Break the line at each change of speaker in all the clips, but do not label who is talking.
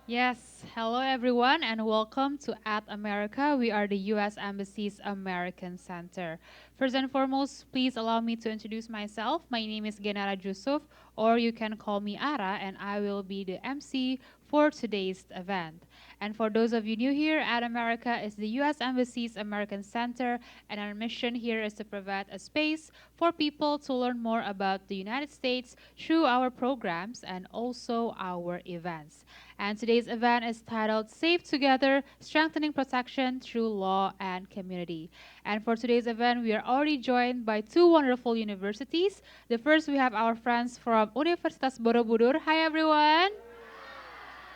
Yes, hello everyone, and welcome to At America. We are the U.S. Embassy's American Center. First and foremost, please allow me to introduce myself. My name is Genara Jusuf, or you can call me Ara, and I will be the MC for today's event. And for those of you new here, At America is the U.S. Embassy's American Center, and our mission here is to provide a space for people to learn more about the United States through our programs and also our events. And today's event is titled Safe Together Strengthening Protection Through Law and Community. And for today's event, we are already joined by two wonderful universities. The first, we have our friends from Universitas Borobudur. Hi, everyone.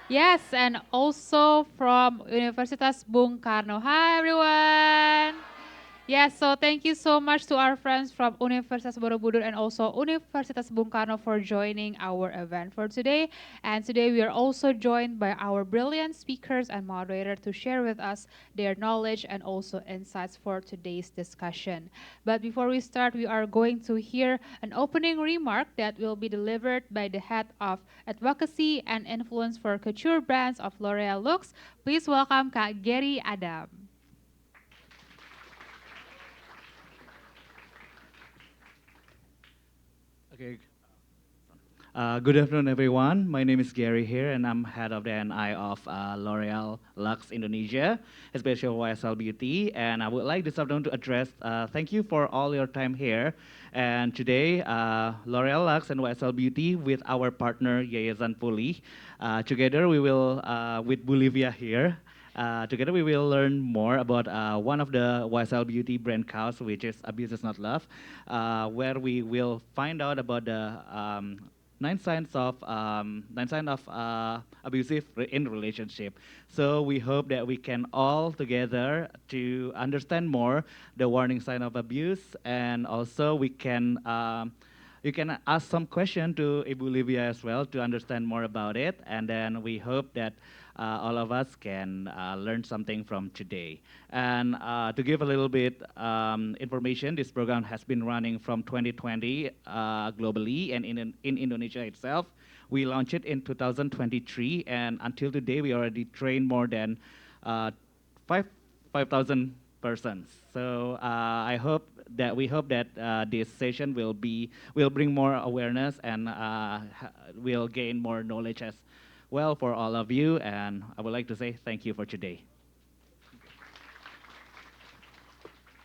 Yes, and also from Universitas Bung Karno. Hi, everyone. Yes, so thank you so much to our friends from Universitas Borobudur and also Universitas Bung Karno for joining our event for today. And today we are also joined by our brilliant speakers and moderator to share with us their knowledge and also insights for today's discussion. But before we start, we are going to hear an opening remark that will be delivered by the head of advocacy and influence for couture brands of L'Oreal Lux. Please welcome Kak Gary Adam.
Okay. Good afternoon, everyone. My name is Gary here, and I'm head of the NI of L'Oreal Lux Indonesia, especially YSL Beauty. And I would like this afternoon to address thank you for all your time here. And today, L'Oreal Lux and YSL Beauty with our partner Yayasan Pulih. Together, we will, with Bolivia here, together we will learn more about one of the YSL Beauty brand cows, which is Abuse is Not Love, where we will find out about the nine signs of in relationship. So we hope that we can all together to understand more the warning sign of abuse, and also we can you can ask some question to Ibu Livia as well to understand more about it, and then we hope that all of us can learn something from today. And to give a little bit information, this program has been running from 2020 globally and in Indonesia itself. We launched it in 2023, and until today, we already trained more than uh, 5 5,000 persons. So I hope that we hope that this session will bring more awareness and will gain more knowledge as well for all of you. And I would like to say thank you for today.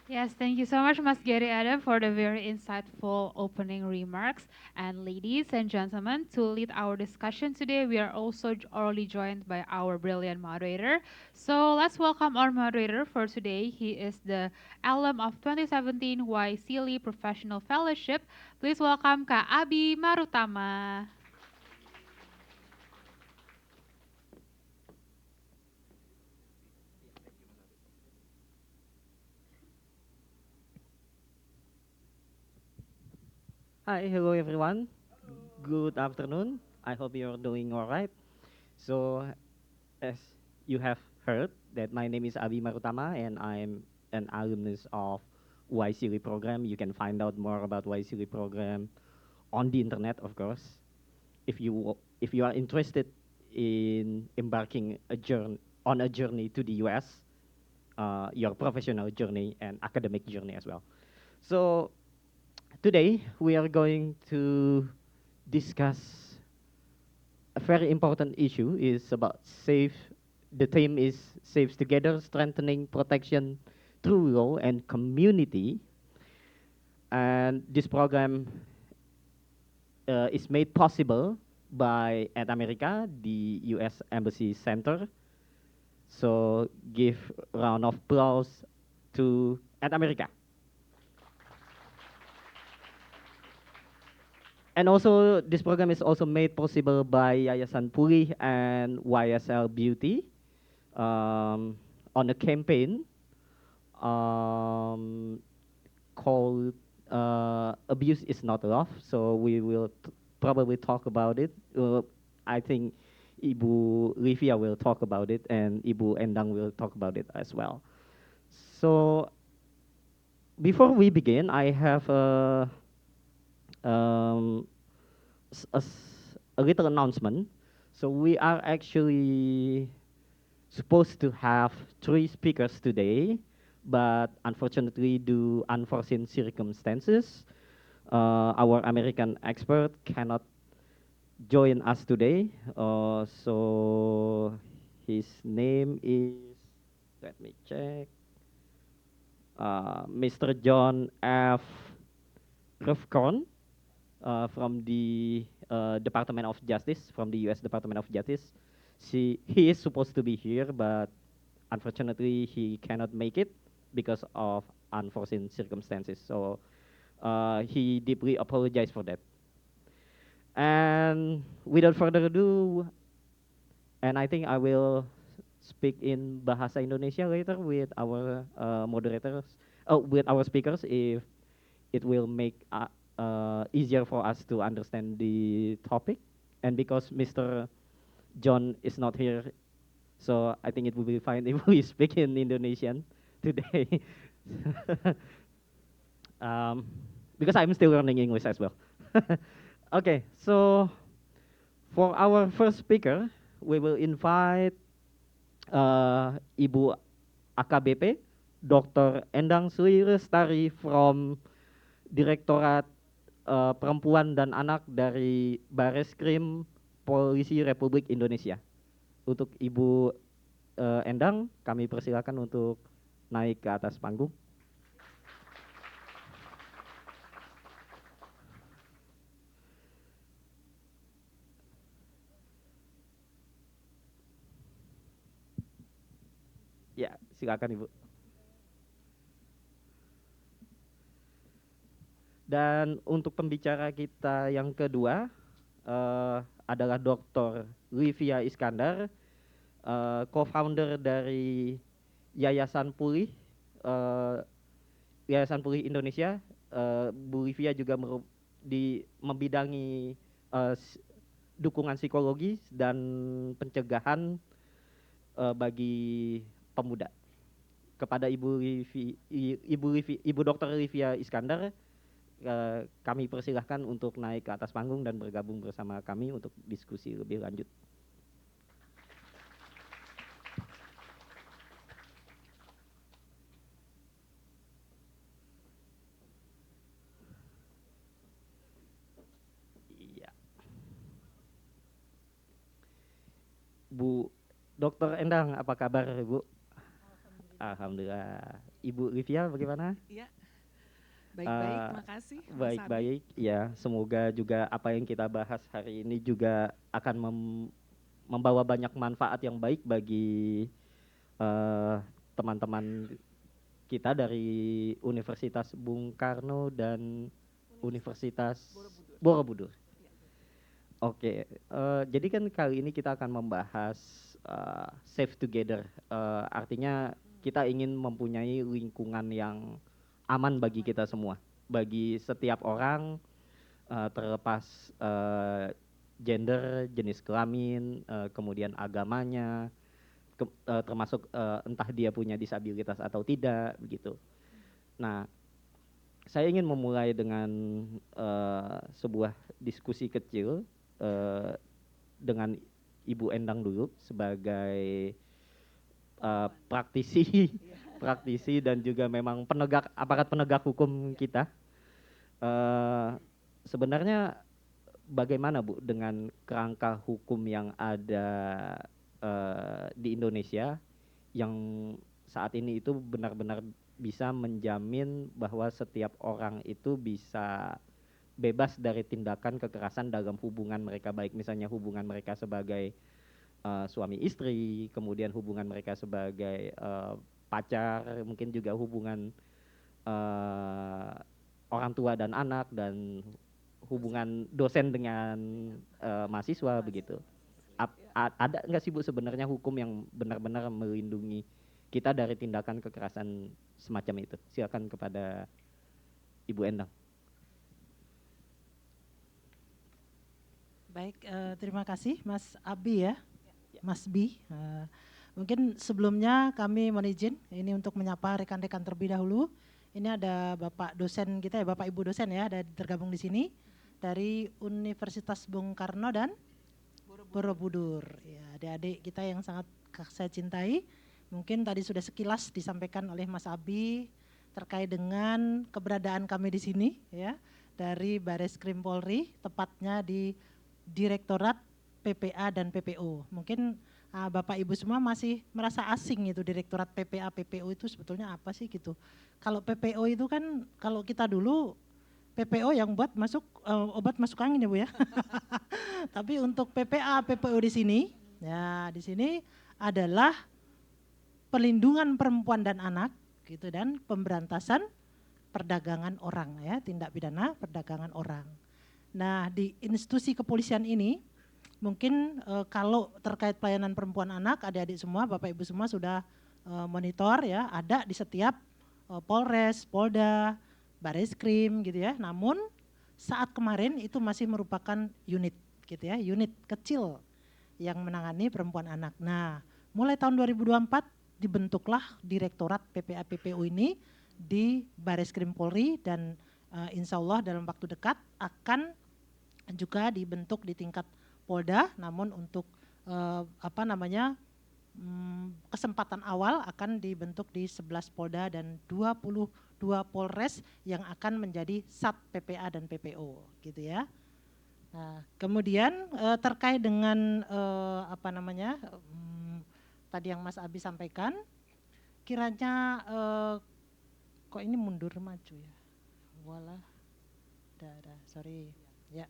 Yes, thank you so much, Mas Gary Adam, for the very insightful opening remarks. And ladies and gentlemen, to lead our discussion today, we are also already joined by our brilliant moderator. So let's welcome our moderator for today. He is the alum of 2017 Y Sealy Professional Fellowship. Please welcome Kak Abi Marutama.
Hi, hello everyone. Good afternoon. I hope you're doing all right. So, as you have heard, that my name is Abi Marutama and I'm an alumnus of YCLI program. You can find out more about YCLI program on the internet, of course. If you are interested in embarking on a journey to the US, your professional journey and academic journey as well. So today we are going to discuss a very important issue is about safe. The theme is safe together, strengthening protection through law and community. And this program is made possible by at America, the U.S. Embassy Center. So give round of applause to at America. And also, this program is also made possible by Yayasan Pulih and YSL Beauty on a campaign um, called Abuse is Not Love. So we will probably talk about it. I think Ibu Livia will talk about it, and Ibu Endang will talk about it as well. So before we begin, I have um, a little announcement. So we are actually supposed to have 3 speakers today, but unfortunately, due unforeseen circumstances, our American expert cannot join us today. So his name is, let me check, Mr. John F. Rifkorn from the Department of Justice, from the U.S. Department of Justice. He is supposed to be here, but unfortunately he cannot make it because of unforeseen circumstances. So he deeply apologized for that. And without further ado, and I think I will speak in Bahasa Indonesia later with our moderators, with our speakers, if it will make easier for us to understand the topic. And because Mr. John is not here, so I think it will be fine if we speak in Indonesian today. um, because I'm still learning English as well. Okay, so for our first speaker, we will invite Ibu AKBP, Dr. Endang Sri Lestari from Direktorat Perempuan dan Anak dari Bareskrim Polisi Republik Indonesia. Untuk Ibu Endang, kami persilakan untuk naik ke atas panggung. Ya, silakan Ibu. Dan untuk pembicara kita yang kedua adalah Dr. Livia Iskandar, co-founder dari Yayasan Pulih, Yayasan Pulih Indonesia. Bu Livia juga membidangi dukungan psikologis dan pencegahan bagi pemuda. Kepada Ibu Dr. Livia Iskandar, kami persilahkan untuk naik ke atas panggung dan bergabung bersama kami untuk diskusi lebih lanjut. Iya. Bu Dr. Endang, apa kabar Bu? Alhamdulillah. Ibu Livia bagaimana?
Iya, baik-baik, makasih. Mas Abi.
Baik-baik, ya. Semoga juga apa yang kita bahas hari ini juga akan membawa banyak manfaat yang baik bagi teman-teman kita dari Universitas Bung Karno dan Universitas Borobudur. Oke, jadi kan kali ini kita akan membahas Safe Together. Artinya kita ingin mempunyai lingkungan yang aman bagi kita semua, bagi setiap orang, terlepas gender, jenis kelamin, kemudian agamanya, termasuk entah dia punya disabilitas atau tidak, begitu. Nah, saya ingin memulai dengan sebuah diskusi kecil dengan Ibu Endang dulu sebagai praktisi dan juga memang aparat penegak hukum kita. Sebenarnya bagaimana Bu dengan kerangka hukum yang ada di Indonesia yang saat ini itu benar-benar bisa menjamin bahwa setiap orang itu bisa bebas dari tindakan kekerasan dalam hubungan mereka, baik misalnya hubungan mereka sebagai suami istri, kemudian hubungan mereka sebagai pacar, mungkin juga hubungan orang tua dan anak, dan hubungan dosen dengan mahasiswa, begitu. Ada nggak sih Bu sebenarnya hukum yang benar-benar melindungi kita dari tindakan kekerasan semacam itu? Silakan kepada Ibu Endang.
Baik, terima kasih Mas Abi ya, Mas Bi. Mungkin sebelumnya kami mohon izin ini untuk menyapa rekan-rekan terlebih dahulu. Ini ada Bapak dosen kita ya, Bapak Ibu dosen ya, ada tergabung di sini dari Universitas Bung Karno dan Borobudur. Ya, adik-adik kita yang sangat saya cintai, mungkin tadi sudah sekilas disampaikan oleh Mas Abi terkait dengan keberadaan kami di sini ya, dari Bareskrim Polri, tepatnya di Direktorat PPA dan PPO. Mungkin Bapak Ibu semua masih merasa asing itu Direktorat PPA PPO itu sebetulnya apa sih gitu. Kalau PPO itu kan kalau kita dulu PPO yang buat masuk obat masuk angin ya Bu ya. Tapi untuk PPA PPO di sini, ya di sini adalah perlindungan perempuan dan anak gitu dan pemberantasan perdagangan orang ya, tindak pidana perdagangan orang. Nah, di institusi kepolisian ini mungkin kalau terkait pelayanan perempuan anak, adik-adik semua, Bapak Ibu semua sudah monitor ya, ada di setiap Polres, Polda, Bareskrim gitu ya. Namun saat kemarin itu masih merupakan unit gitu ya, unit kecil yang menangani perempuan anak. Nah, mulai tahun 2024 dibentuklah Direktorat PPA PPO ini di Bareskrim Polri dan insya Allah dalam waktu dekat akan juga dibentuk di tingkat Polda, namun untuk kesempatan awal akan dibentuk di 11 Polda dan 22 Polres yang akan menjadi Sat PPA dan PPO gitu ya. Nah, kemudian terkait dengan tadi yang Mas Abi sampaikan, kiranya kok ini mundur maju ya, walah, sorry ya.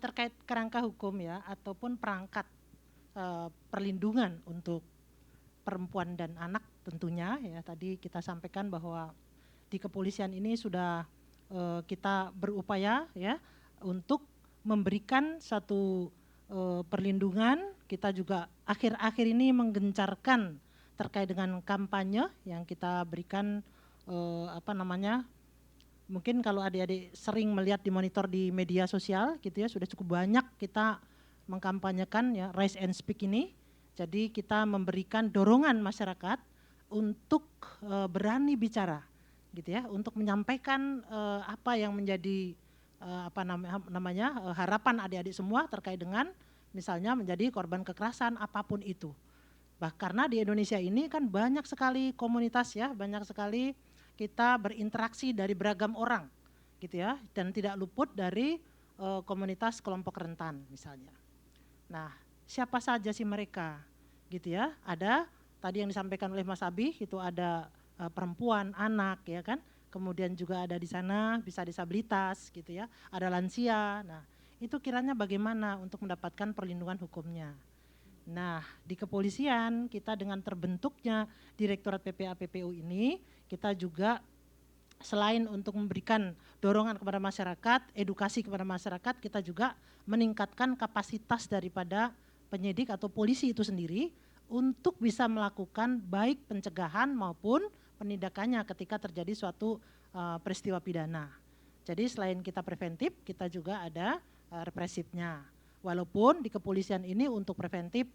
Terkait kerangka hukum ya ataupun perangkat perlindungan untuk perempuan dan anak tentunya ya, tadi kita sampaikan bahwa di kepolisian ini sudah kita berupaya ya untuk memberikan satu perlindungan. Kita juga akhir-akhir ini menggencarkan terkait dengan kampanye yang kita berikan mungkin kalau adik-adik sering melihat di monitor di media sosial gitu ya, sudah cukup banyak kita mengkampanyekan ya Rise and Speak ini. Jadi kita memberikan dorongan masyarakat untuk berani bicara gitu ya, untuk menyampaikan apa yang menjadi harapan adik-adik semua terkait dengan misalnya menjadi korban kekerasan apapun itu. Karena di Indonesia ini kan banyak sekali komunitas ya, banyak sekali kita berinteraksi dari beragam orang gitu ya, dan tidak luput dari komunitas kelompok rentan misalnya. Nah, siapa saja sih mereka gitu ya? Ada tadi yang disampaikan oleh Mas Abi, itu ada perempuan, anak ya kan, kemudian juga ada di sana bisa disabilitas gitu ya, ada lansia. Nah, itu kiranya bagaimana untuk mendapatkan perlindungan hukumnya. Nah, di kepolisian kita dengan terbentuknya Direktorat PPA PPO ini, kita juga selain untuk memberikan dorongan kepada masyarakat, edukasi kepada masyarakat, kita juga meningkatkan kapasitas daripada penyidik atau polisi itu sendiri untuk bisa melakukan baik pencegahan maupun penindakannya ketika terjadi suatu peristiwa pidana. Jadi selain kita preventif, kita juga ada represifnya. Walaupun di kepolisian ini untuk preventif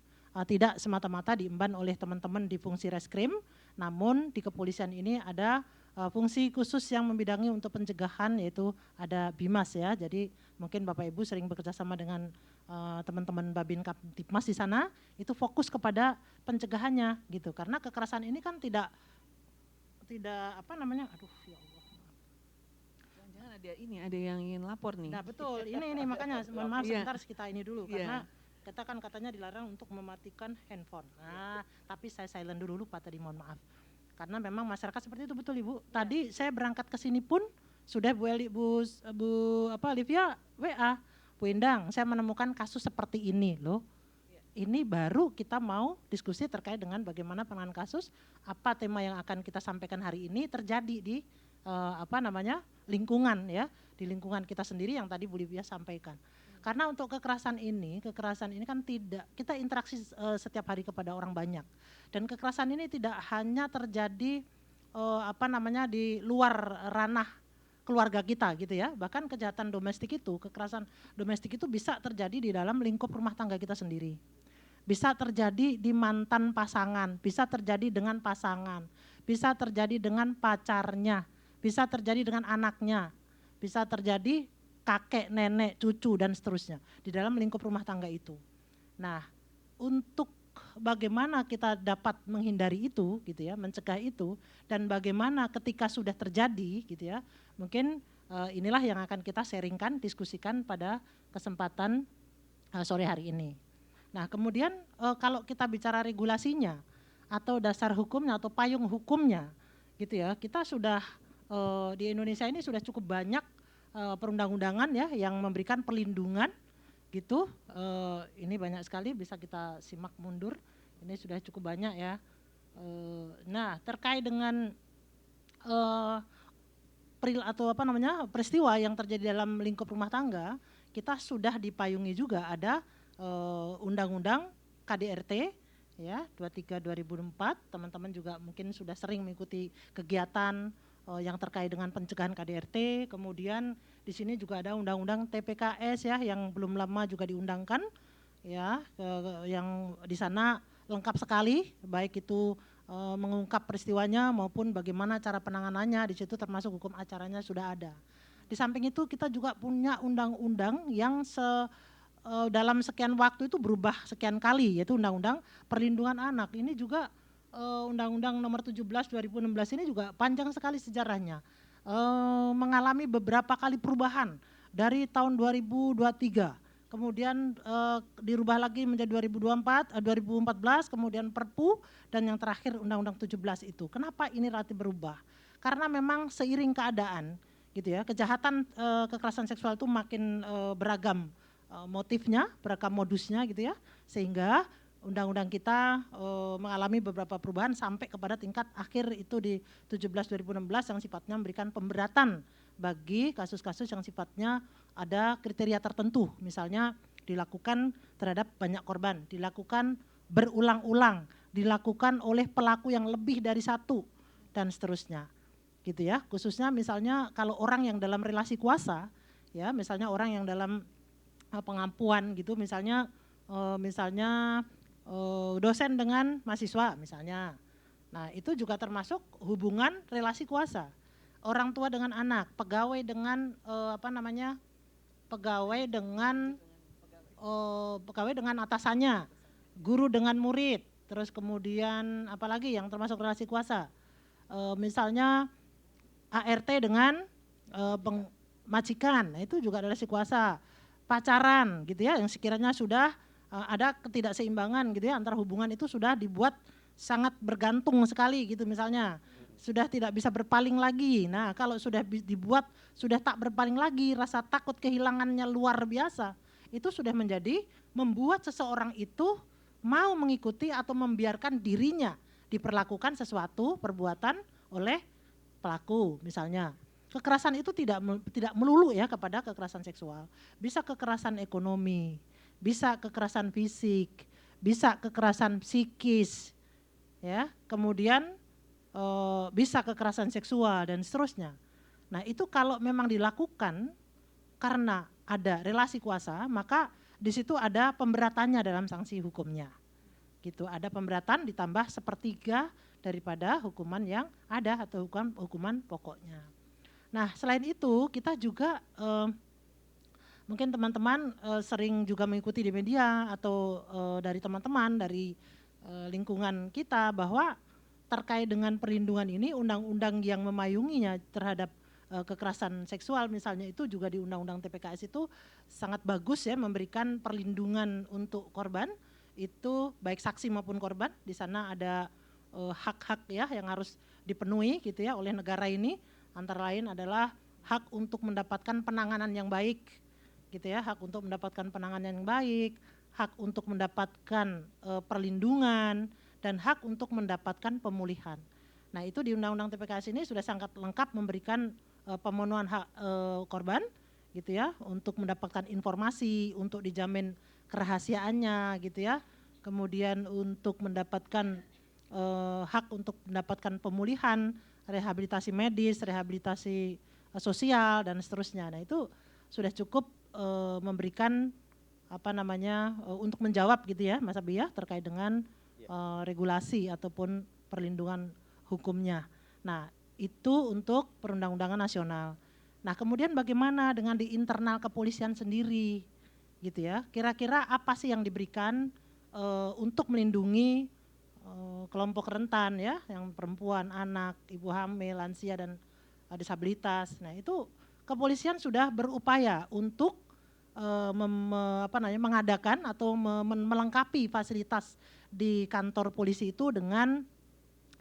tidak semata-mata diemban oleh teman-teman di fungsi reskrim, namun di kepolisian ini ada fungsi khusus yang membidangi untuk pencegahan, yaitu ada Bimas ya. Jadi mungkin Bapak Ibu sering bekerja sama dengan teman-teman Babin Kaptipmas di sana, itu fokus kepada pencegahannya gitu. Karena kekerasan ini kan tidak aduh ya Allah.
Jangan ada yang ingin lapor nih.
Nah betul, ini makanya mohon maaf sebentar kita ini dulu karena kita kan katanya dilarang untuk mematikan handphone. Nah, tapi saya silent dulu lupa tadi, mohon maaf. Karena memang masyarakat seperti itu betul Ibu. Tadi saya berangkat ke sini pun sudah Bu Livia WA, Bu Endang, saya menemukan kasus seperti ini loh. Ini baru kita mau diskusi terkait dengan bagaimana penanganan kasus, apa tema yang akan kita sampaikan hari ini terjadi di lingkungan ya, di lingkungan kita sendiri yang tadi Bu Livia sampaikan. Karena untuk kekerasan ini kan tidak, kita interaksi setiap hari kepada orang banyak. Dan kekerasan ini tidak hanya terjadi di luar ranah keluarga kita gitu ya. Bahkan kejahatan domestik itu, kekerasan domestik itu bisa terjadi di dalam lingkup rumah tangga kita sendiri. Bisa terjadi di mantan pasangan, bisa terjadi dengan pasangan, bisa terjadi dengan pacarnya, bisa terjadi dengan anaknya, bisa terjadi kakek, nenek, cucu dan seterusnya di dalam lingkup rumah tangga itu. Nah, untuk bagaimana kita dapat menghindari itu gitu ya, mencegah itu, dan bagaimana ketika sudah terjadi gitu ya, mungkin inilah yang akan kita sharingkan, diskusikan pada kesempatan sore hari ini. Nah, kemudian kalau kita bicara regulasinya atau dasar hukumnya atau payung hukumnya gitu ya, kita sudah di Indonesia ini sudah cukup banyak perundang-undangan ya yang memberikan perlindungan gitu. Ini banyak sekali, bisa kita simak mundur, ini sudah cukup banyak ya. Nah, terkait dengan peristiwa yang terjadi dalam lingkup rumah tangga, kita sudah dipayungi juga ada Undang-Undang KDRT ya 23 2004. Teman-teman juga mungkin sudah sering mengikuti kegiatan yang terkait dengan pencegahan KDRT. Kemudian di sini juga ada Undang-Undang TPKS ya yang belum lama juga diundangkan ya, yang di sana lengkap sekali, baik itu mengungkap peristiwanya maupun bagaimana cara penanganannya, di situ termasuk hukum acaranya sudah ada. Di samping itu kita juga punya undang-undang yang dalam sekian waktu itu berubah sekian kali, yaitu Undang-Undang Perlindungan Anak. Ini juga Undang-Undang nomor 17 2016 ini juga panjang sekali sejarahnya, mengalami beberapa kali perubahan dari tahun 2023. Kemudian dirubah lagi menjadi 2014, kemudian Perpu, dan yang terakhir Undang-Undang 17 itu. Kenapa ini relatif berubah? Karena memang seiring keadaan gitu ya, kejahatan kekerasan seksual itu makin beragam motifnya, beragam modusnya gitu ya, sehingga undang-undang kita mengalami beberapa perubahan sampai kepada tingkat akhir itu di 17 2016 yang sifatnya memberikan pemberatan bagi kasus-kasus yang sifatnya ada kriteria tertentu, misalnya dilakukan terhadap banyak korban, dilakukan berulang-ulang, dilakukan oleh pelaku yang lebih dari satu, dan seterusnya gitu ya. Khususnya misalnya kalau orang yang dalam relasi kuasa ya, misalnya orang yang dalam pengampuan gitu, misalnya dosen dengan mahasiswa misalnya. Nah, itu juga termasuk hubungan relasi kuasa. Orang tua dengan anak, pegawai dengan pegawai dengan atasannya, guru dengan murid, terus kemudian apalagi yang termasuk relasi kuasa, misalnya ART dengan majikan, nah itu juga relasi kuasa. Pacaran gitu ya, yang sekiranya sudah ada ketidakseimbangan gitu ya antara hubungan, itu sudah dibuat sangat bergantung sekali gitu, misalnya sudah tidak bisa berpaling lagi. Nah, kalau sudah dibuat sudah tak berpaling lagi, rasa takut kehilangannya luar biasa, itu sudah menjadi membuat seseorang itu mau mengikuti atau membiarkan dirinya diperlakukan sesuatu perbuatan oleh pelaku. Misalnya kekerasan itu tidak melulu ya kepada kekerasan seksual, bisa kekerasan ekonomi, bisa kekerasan fisik, bisa kekerasan psikis ya, kemudian bisa kekerasan seksual dan seterusnya. Nah, itu kalau memang dilakukan karena ada relasi kuasa, maka di situ ada pemberatannya dalam sanksi hukumnya. Gitu, ada pemberatan ditambah sepertiga daripada hukuman yang ada atau hukuman pokoknya. Nah, selain itu kita juga mungkin teman-teman sering juga mengikuti di media atau dari teman-teman dari lingkungan kita bahwa terkait dengan perlindungan ini, undang-undang yang memayunginya terhadap kekerasan seksual misalnya itu juga di Undang-Undang TPKS itu sangat bagus ya, memberikan perlindungan untuk korban, itu baik saksi maupun korban. Di sana ada hak-hak ya yang harus dipenuhi gitu ya oleh negara ini, antara lain adalah hak untuk mendapatkan penanganan yang baik gitu ya, hak untuk mendapatkan penanganan yang baik, hak untuk mendapatkan perlindungan, dan hak untuk mendapatkan pemulihan. Nah, itu di Undang-Undang TPKS ini sudah sangat lengkap memberikan pemenuhan hak korban gitu ya, untuk mendapatkan informasi, untuk dijamin kerahasiaannya gitu ya, kemudian untuk mendapatkan hak untuk mendapatkan pemulihan, rehabilitasi medis, rehabilitasi sosial dan seterusnya. Nah, itu sudah cukup memberikan untuk menjawab gitu ya Mas Abi ya, terkait dengan regulasi ataupun perlindungan hukumnya. Nah, itu untuk perundang-undangan nasional. Nah, kemudian bagaimana dengan di internal kepolisian sendiri, gitu ya? Kira-kira apa sih yang diberikan untuk melindungi kelompok rentan ya, yang perempuan, anak, ibu hamil, lansia dan disabilitas. Nah, itu kepolisian sudah berupaya untuk mengadakan atau melengkapi fasilitas di kantor polisi itu dengan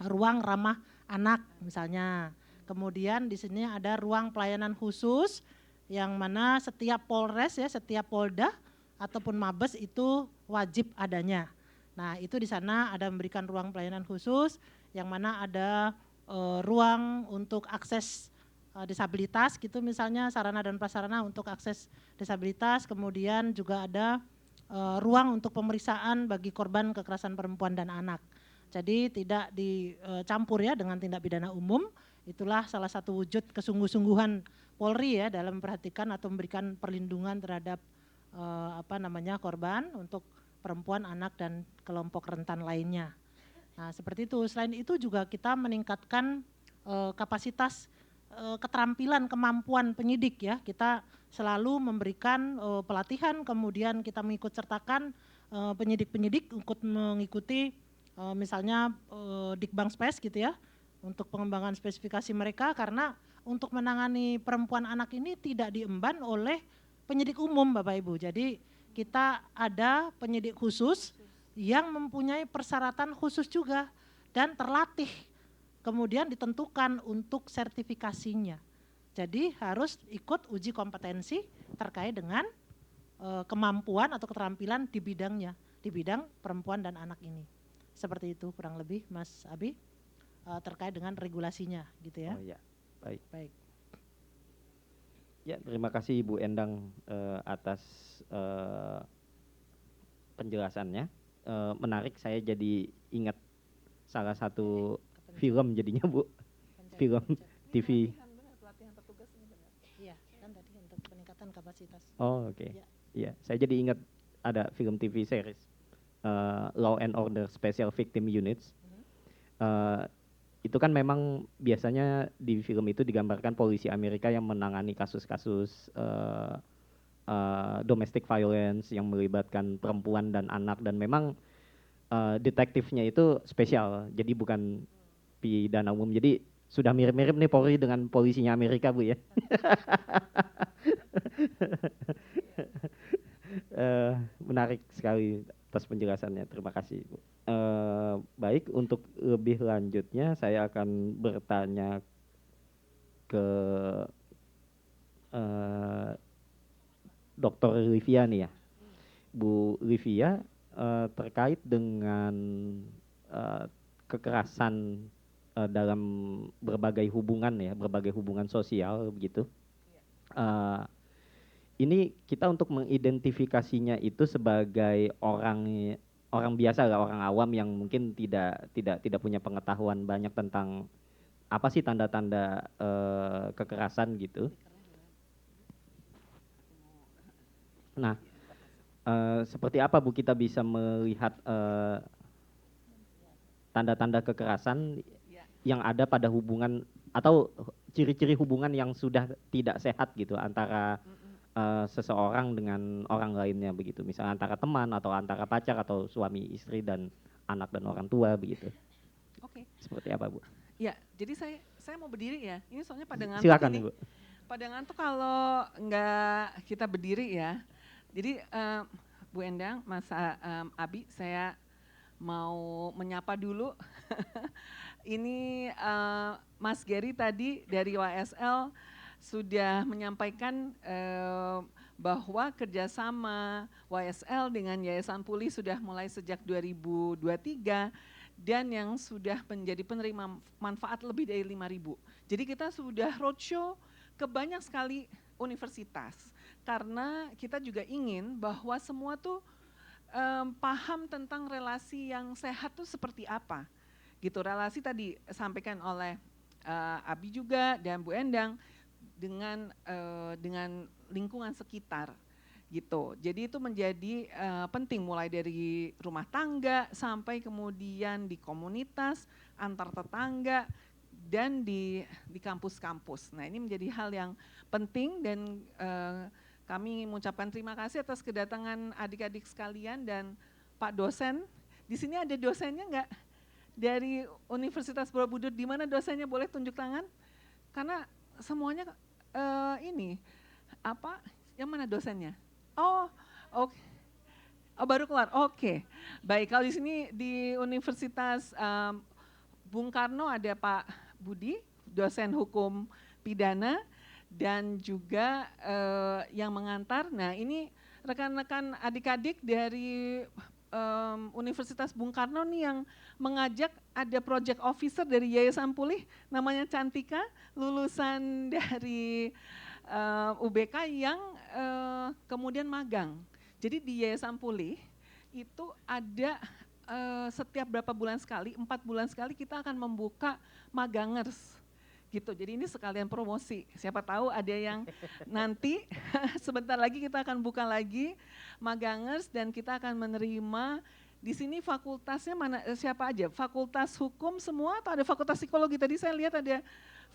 ruang ramah anak misalnya. Kemudian di sini ada ruang pelayanan khusus yang mana setiap Polres ya, setiap Polda ataupun Mabes itu wajib adanya. Nah, itu di sana ada memberikan ruang pelayanan khusus yang mana ada ruang untuk akses disabilitas gitu misalnya, sarana dan prasarana untuk akses disabilitas, kemudian juga ada ruang untuk pemeriksaan bagi korban kekerasan perempuan dan anak. Jadi tidak dicampur ya dengan tindak pidana umum. Itulah salah satu wujud kesungguh-sungguhan Polri ya dalam memperhatikan atau memberikan perlindungan terhadap korban untuk perempuan, anak dan kelompok rentan lainnya. Nah, seperti itu. Selain itu juga kita meningkatkan kapasitas keterampilan, kemampuan penyidik ya. Kita selalu memberikan pelatihan, kemudian kita mengikut sertakan penyidik-penyidik untuk mengikuti misalnya Dikbangspes gitu ya, untuk pengembangan spesifikasi mereka, karena untuk menangani perempuan anak ini tidak diemban oleh penyidik umum Bapak Ibu. Jadi kita ada penyidik khusus yang mempunyai persyaratan khusus juga dan terlatih, kemudian ditentukan untuk sertifikasinya. Jadi harus ikut uji kompetensi terkait dengan kemampuan atau keterampilan di bidangnya, di bidang perempuan dan anak ini. Seperti itu kurang lebih Mas Abi terkait dengan regulasinya gitu ya.
Oh ya, baik.
Baik.
Ya, terima kasih Ibu Endang atas penjelasannya. Menarik, saya jadi ingat salah satu film jadinya Bu, film TV.
Pelatihan petugas ini benar.
Iya, kan tadi untuk peningkatan kapasitas.
Oh oke,
Ya.
iya. Saya jadi ingat ada film TV series Law and Order Special Victim Units. Itu kan memang biasanya di film itu digambarkan polisi Amerika yang menangani kasus-kasus domestic violence yang melibatkan perempuan dan anak, dan memang detektifnya itu spesial, jadi bukan pidana umum. Jadi sudah mirip-mirip nih Polri dengan polisinya Amerika Bu ya. Menarik sekali atas penjelasannya, terima kasih Bu. Baik, untuk lebih lanjutnya saya akan bertanya ke Dr. Livia nih ya. Bu Livia, terkait dengan kekerasan dalam berbagai hubungan ya, berbagai hubungan sosial begitu. Ini kita untuk mengidentifikasinya itu sebagai orang biasa lah, orang awam yang mungkin tidak punya pengetahuan banyak tentang apa sih tanda-tanda kekerasan gitu. Nah, seperti apa Bu kita bisa melihat tanda-tanda kekerasan yang ada pada hubungan atau ciri-ciri hubungan yang sudah tidak sehat gitu antara seseorang dengan orang lainnya begitu, misalnya antara teman atau antara pacar atau suami istri dan anak dan orang tua begitu.
Oke.
Seperti apa Bu?
Ya, jadi saya mau berdiri ya. Ini soalnya pada ngantuk
Silakan
ini.
Bu.
Pada ngantuk kalau nggak kita berdiri ya. Jadi Bu Endang, Mas Abi, saya mau menyapa dulu. Ini Mas Gary tadi dari YSL sudah menyampaikan bahwa kerjasama YSL dengan Yayasan Pulih sudah mulai sejak 2023 dan yang sudah menjadi penerima manfaat lebih dari 5.000. Jadi kita sudah roadshow ke banyak sekali universitas karena kita juga ingin bahwa semua tuh paham tentang relasi yang sehat tuh seperti apa. Gitu, relasi tadi sampaikan oleh Abi juga dan Bu Endang dengan lingkungan sekitar gitu. Jadi itu menjadi penting mulai dari rumah tangga sampai kemudian di komunitas, antar tetangga, dan di kampus-kampus. Nah, ini menjadi hal yang penting dan kami mengucapkan terima kasih atas kedatangan adik-adik sekalian dan Pak dosen. Di sini ada dosennya enggak? Dari Universitas Borobudur, di mana dosennya, boleh tunjuk tangan? Karena semuanya ini apa? Yang mana dosennya? Oh, oke. Oh, baru keluar. Oke. Baik, kalau di sini di Universitas Bung Karno ada Pak Budi, dosen hukum pidana, dan juga yang mengantar. Nah, ini rekan-rekan adik-adik dari Universitas Bung Karno nih yang mengajak, ada project officer dari Yayasan Pulih, namanya Cantika, lulusan dari UBK yang kemudian magang. Jadi di Yayasan Pulih itu ada setiap berapa bulan sekali, 4 bulan sekali kita akan membuka magangers gitu. Jadi ini sekalian promosi, siapa tahu ada yang nanti sebentar lagi kita akan buka lagi magangers dan kita akan menerima di sini fakultasnya mana, siapa aja? Fakultas hukum semua atau ada fakultas psikologi? Tadi saya lihat ada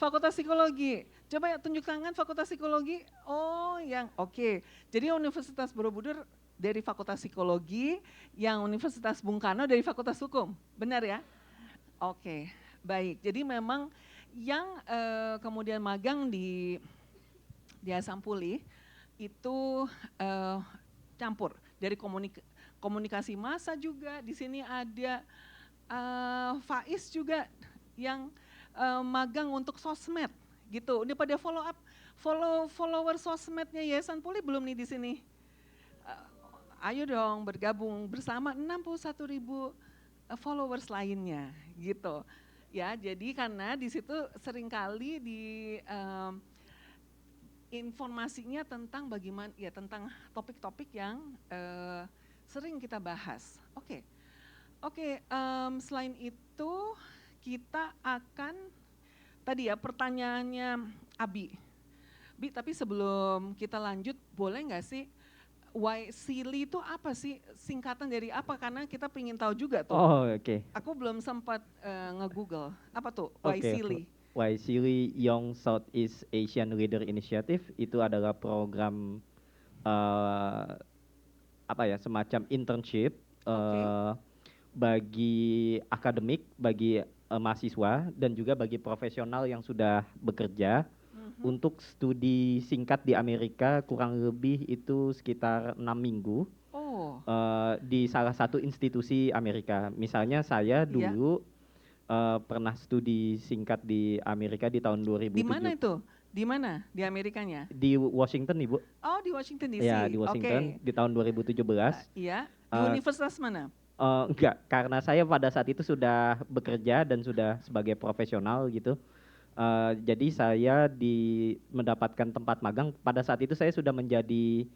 fakultas psikologi. Coba ya tunjuk tangan fakultas psikologi. Oh, yang oke. Jadi Universitas Borobudur dari fakultas psikologi, yang Universitas Bung Karno dari fakultas hukum. Benar ya? Oke, baik. Jadi memang yang kemudian magang di Yayasan Pulih itu campur dari komunikasi massa juga. Di sini ada Faiz juga yang magang untuk sosmed gitu. Ini pada follow up, follower sosmednya Yayasan Pulih belum nih di sini? Ayo dong bergabung bersama 61.000 followers lainnya gitu. Ya, jadi karena di situ seringkali di informasinya tentang bagaimana, ya tentang topik-topik yang sering kita bahas. Oke, selain itu kita akan, tadi ya pertanyaannya Abi. Bi, tapi sebelum kita lanjut, boleh nggak sih YSEALI itu apa sih, singkatan dari apa? Karena kita pengen tahu juga tuh.
Oh, oke.
Aku belum sempat nge-google. Apa tuh
Oke.
YSEALI?
YSEALI Young Southeast Asian Leader Initiative itu adalah program apa ya, semacam internship bagi akademik, bagi mahasiswa dan juga bagi profesional yang sudah bekerja untuk studi singkat di Amerika, kurang lebih itu sekitar 6 minggu. Di salah satu institusi Amerika. Misalnya saya dulu pernah studi singkat di Amerika di tahun 2007.
Di mana itu? Di mana? Di Amerikanya?
Di Washington, Ibu.
Oh, di Washington DC.
Ya, di Washington di tahun 2017.
Iya. Di universitas mana?
Enggak, karena saya pada saat itu sudah bekerja dan sudah sebagai profesional gitu. Jadi saya mendapatkan tempat magang. Pada saat itu saya sudah menjadi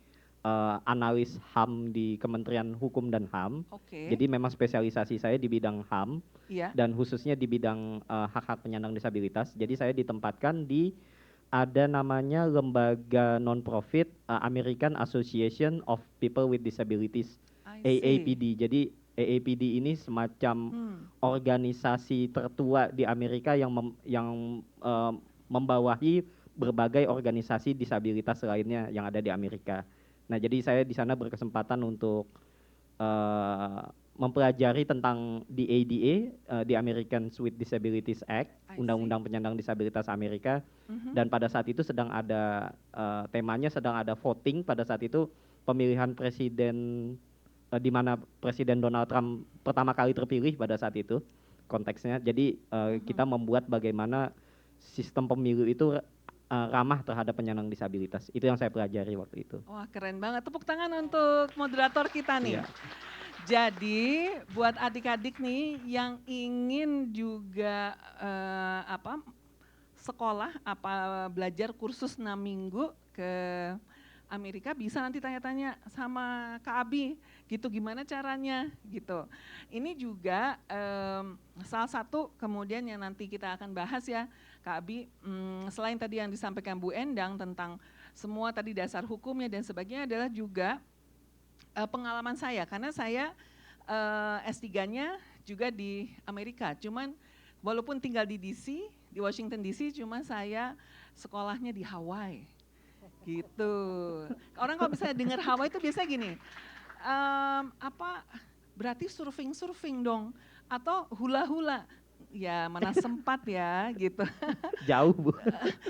analis HAM di Kementerian Hukum dan HAM. Jadi memang spesialisasi saya di bidang HAM dan khususnya di bidang hak-hak penyandang disabilitas. Jadi saya ditempatkan di ada namanya lembaga non-profit American Association of People with Disabilities, AAPD. Jadi AAPD ini semacam organisasi tertua di Amerika yang membawahi berbagai organisasi disabilitas lainnya yang ada di Amerika. Nah, jadi saya di sana berkesempatan untuk mempelajari tentang di ADA, di Americans with Disabilities Act, Undang-Undang Penyandang Disabilitas Amerika. Dan pada saat itu sedang ada temanya sedang ada voting pada saat itu pemilihan presiden di mana Presiden Donald Trump pertama kali terpilih pada saat itu konteksnya. Jadi kita membuat bagaimana sistem pemilu itu ramah terhadap penyandang disabilitas. Itu yang saya pelajari waktu itu.
Wah, keren banget. Tepuk tangan untuk moderator kita nih.
Iya.
Jadi buat adik-adik nih yang ingin juga sekolah belajar kursus 6 minggu ke Amerika, bisa nanti tanya-tanya sama Kak Abi gitu, gimana caranya gitu. Ini juga salah satu kemudian yang nanti kita akan bahas ya Kak Abi, selain tadi yang disampaikan Bu Endang tentang semua tadi dasar hukumnya dan sebagainya, adalah juga pengalaman saya, karena saya S3-nya juga di Amerika, cuman walaupun tinggal di DC, di Washington DC, cuma saya sekolahnya di Hawaii. Gitu. Orang kalau misalnya dengar Hawaii itu biasanya gini, apa berarti surfing dong atau hula-hula. Ya mana sempat ya gitu.
Jauh, Bu.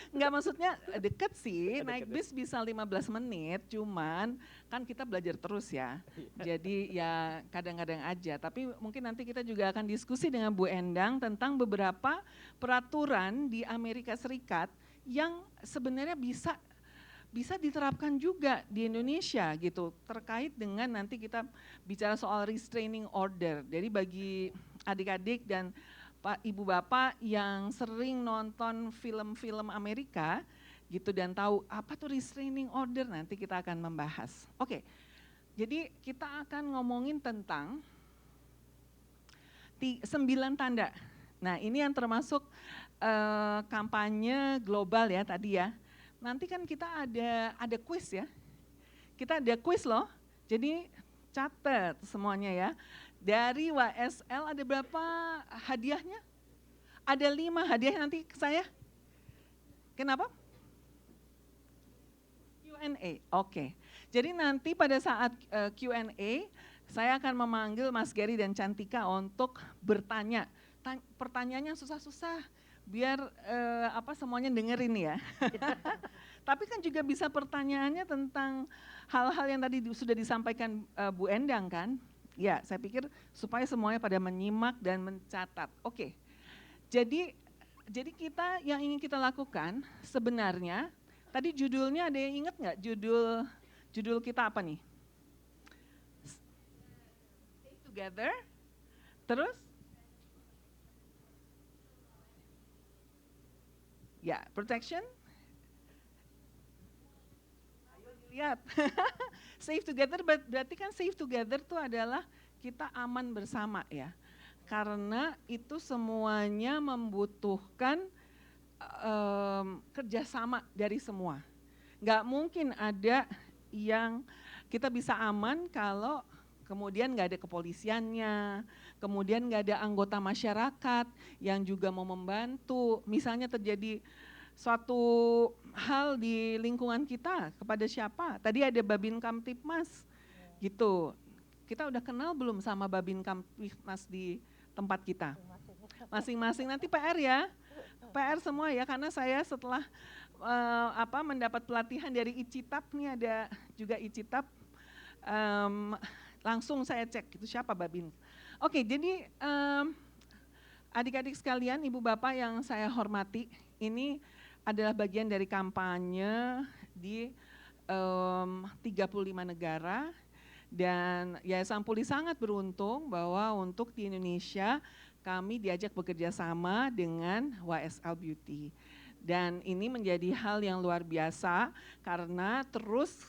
Enggak, maksudnya deket sih,
Deket
naik
ya.
bis bisa 15 menit, cuman kan kita belajar terus ya. Jadi ya kadang-kadang aja, tapi mungkin nanti kita juga akan diskusi dengan Bu Endang tentang beberapa peraturan di Amerika Serikat yang sebenarnya bisa diterapkan juga di Indonesia gitu, terkait dengan nanti kita bicara soal restraining order. Jadi bagi adik-adik dan Pak Ibu Bapak yang sering nonton film-film Amerika gitu dan tahu apa tuh restraining order, nanti kita akan membahas. Oke, jadi kita akan ngomongin tentang 9 tanda. Nah ini yang termasuk kampanye global ya tadi ya. Nanti kan kita ada quiz ya. Kita ada quiz loh, jadi catat semuanya ya. Dari YSL ada berapa hadiahnya? Ada 5 hadiah nanti ke saya. Kenapa? Q&A, oke. Jadi nanti pada saat Q&A, saya akan memanggil Mas Gary dan Cantika untuk bertanya. Pertanyaannya susah-susah, biar semuanya dengerin ya. Tapi kan juga bisa pertanyaannya tentang hal-hal yang tadi sudah disampaikan Bu Endang kan. Ya, saya pikir supaya semuanya pada menyimak dan mencatat. Oke, jadi kita yang ingin kita lakukan sebenarnya, tadi judulnya ada yang ingat nggak? Judul kita apa nih? Stay Together, terus? Ya, protection. Ayo dilihat. Safe together, berarti kan safe together itu adalah kita aman bersama ya. Karena itu semuanya membutuhkan kerjasama dari semua. Nggak mungkin ada yang kita bisa aman kalau kemudian nggak ada kepolisiannya, kemudian nggak ada anggota masyarakat yang juga mau membantu. Misalnya terjadi suatu hal di lingkungan kita kepada siapa? Tadi ada Babin Kamtipmas gitu. Kita udah kenal belum sama Babin Kamtipmas di tempat kita? Masing-masing, nanti PR ya. PR semua ya, karena saya setelah mendapat pelatihan dari Icitap, nih ada juga Icitap, langsung saya cek itu siapa Babin. Oke, jadi adik-adik sekalian, ibu bapak yang saya hormati, ini adalah bagian dari kampanye di 35 negara, dan Yayasan Pulih sangat beruntung bahwa untuk di Indonesia kami diajak bekerja sama dengan YSL Beauty. Dan ini menjadi hal yang luar biasa karena terus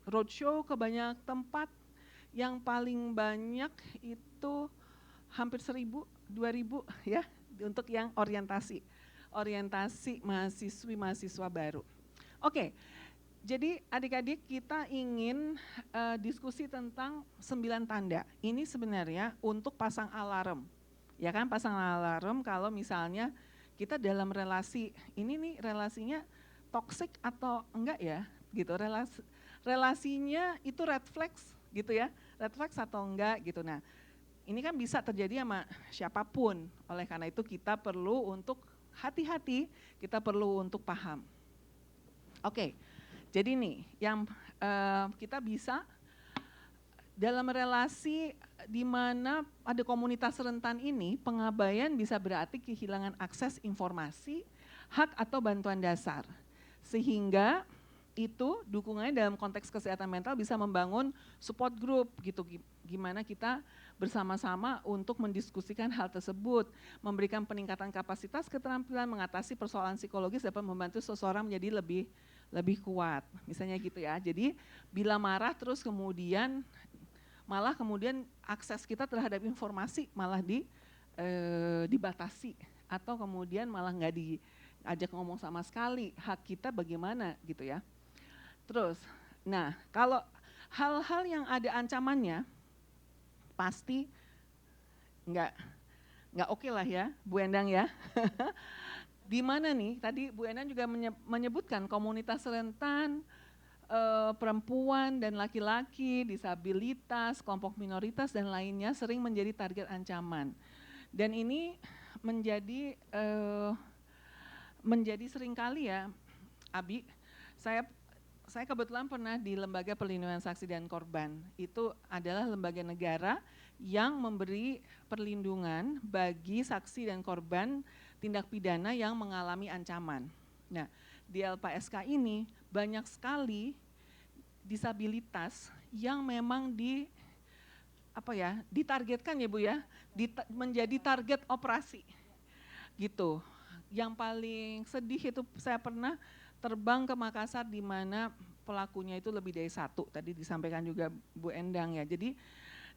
roadshow ke banyak tempat, yang paling banyak itu hampir 1.000, 2.000 ya untuk yang orientasi mahasiswa baru. Oke, jadi adik-adik kita ingin diskusi tentang 9 tanda. Ini sebenarnya untuk pasang alarm, ya kan, pasang alarm kalau misalnya kita dalam relasi, ini nih relasinya toxic atau enggak ya, gitu. Relasinya itu red flags gitu ya, red flags atau enggak gitu. Nah, ini kan bisa terjadi sama siapapun, oleh karena itu kita perlu untuk hati-hati, kita perlu untuk paham. Oke, jadi nih yang kita bisa dalam relasi di mana ada komunitas rentan ini, pengabaian bisa berarti kehilangan akses informasi, hak atau bantuan dasar. Sehingga itu dukungannya dalam konteks kesehatan mental bisa membangun support group gitu, gimana kita bersama-sama untuk mendiskusikan hal tersebut, memberikan peningkatan kapasitas keterampilan mengatasi persoalan psikologis dapat membantu seseorang menjadi lebih kuat, misalnya gitu ya. Jadi bila marah terus kemudian malah kemudian akses kita terhadap informasi malah dibatasi, atau kemudian malah nggak diajak ngomong sama sekali, hak kita bagaimana gitu ya. Terus, nah kalau hal-hal yang ada ancamannya pasti nggak oke lah ya Bu Endang ya. di mana nih, tadi Bu Endang juga menyebutkan komunitas rentan, perempuan dan laki-laki, disabilitas, kelompok minoritas dan lainnya sering menjadi target ancaman. Dan ini menjadi seringkali ya, Abi, saya kebetulan pernah di Lembaga Perlindungan Saksi dan Korban. Itu adalah lembaga negara yang memberi perlindungan bagi saksi dan korban tindak pidana yang mengalami ancaman. Nah, di LPSK ini banyak sekali disabilitas yang memang ditargetkan ya Bu ya, menjadi target operasi gitu. Yang paling sedih itu saya pernah terbang ke Makassar di mana pelakunya itu lebih dari satu, tadi disampaikan juga Bu Endang ya. Jadi,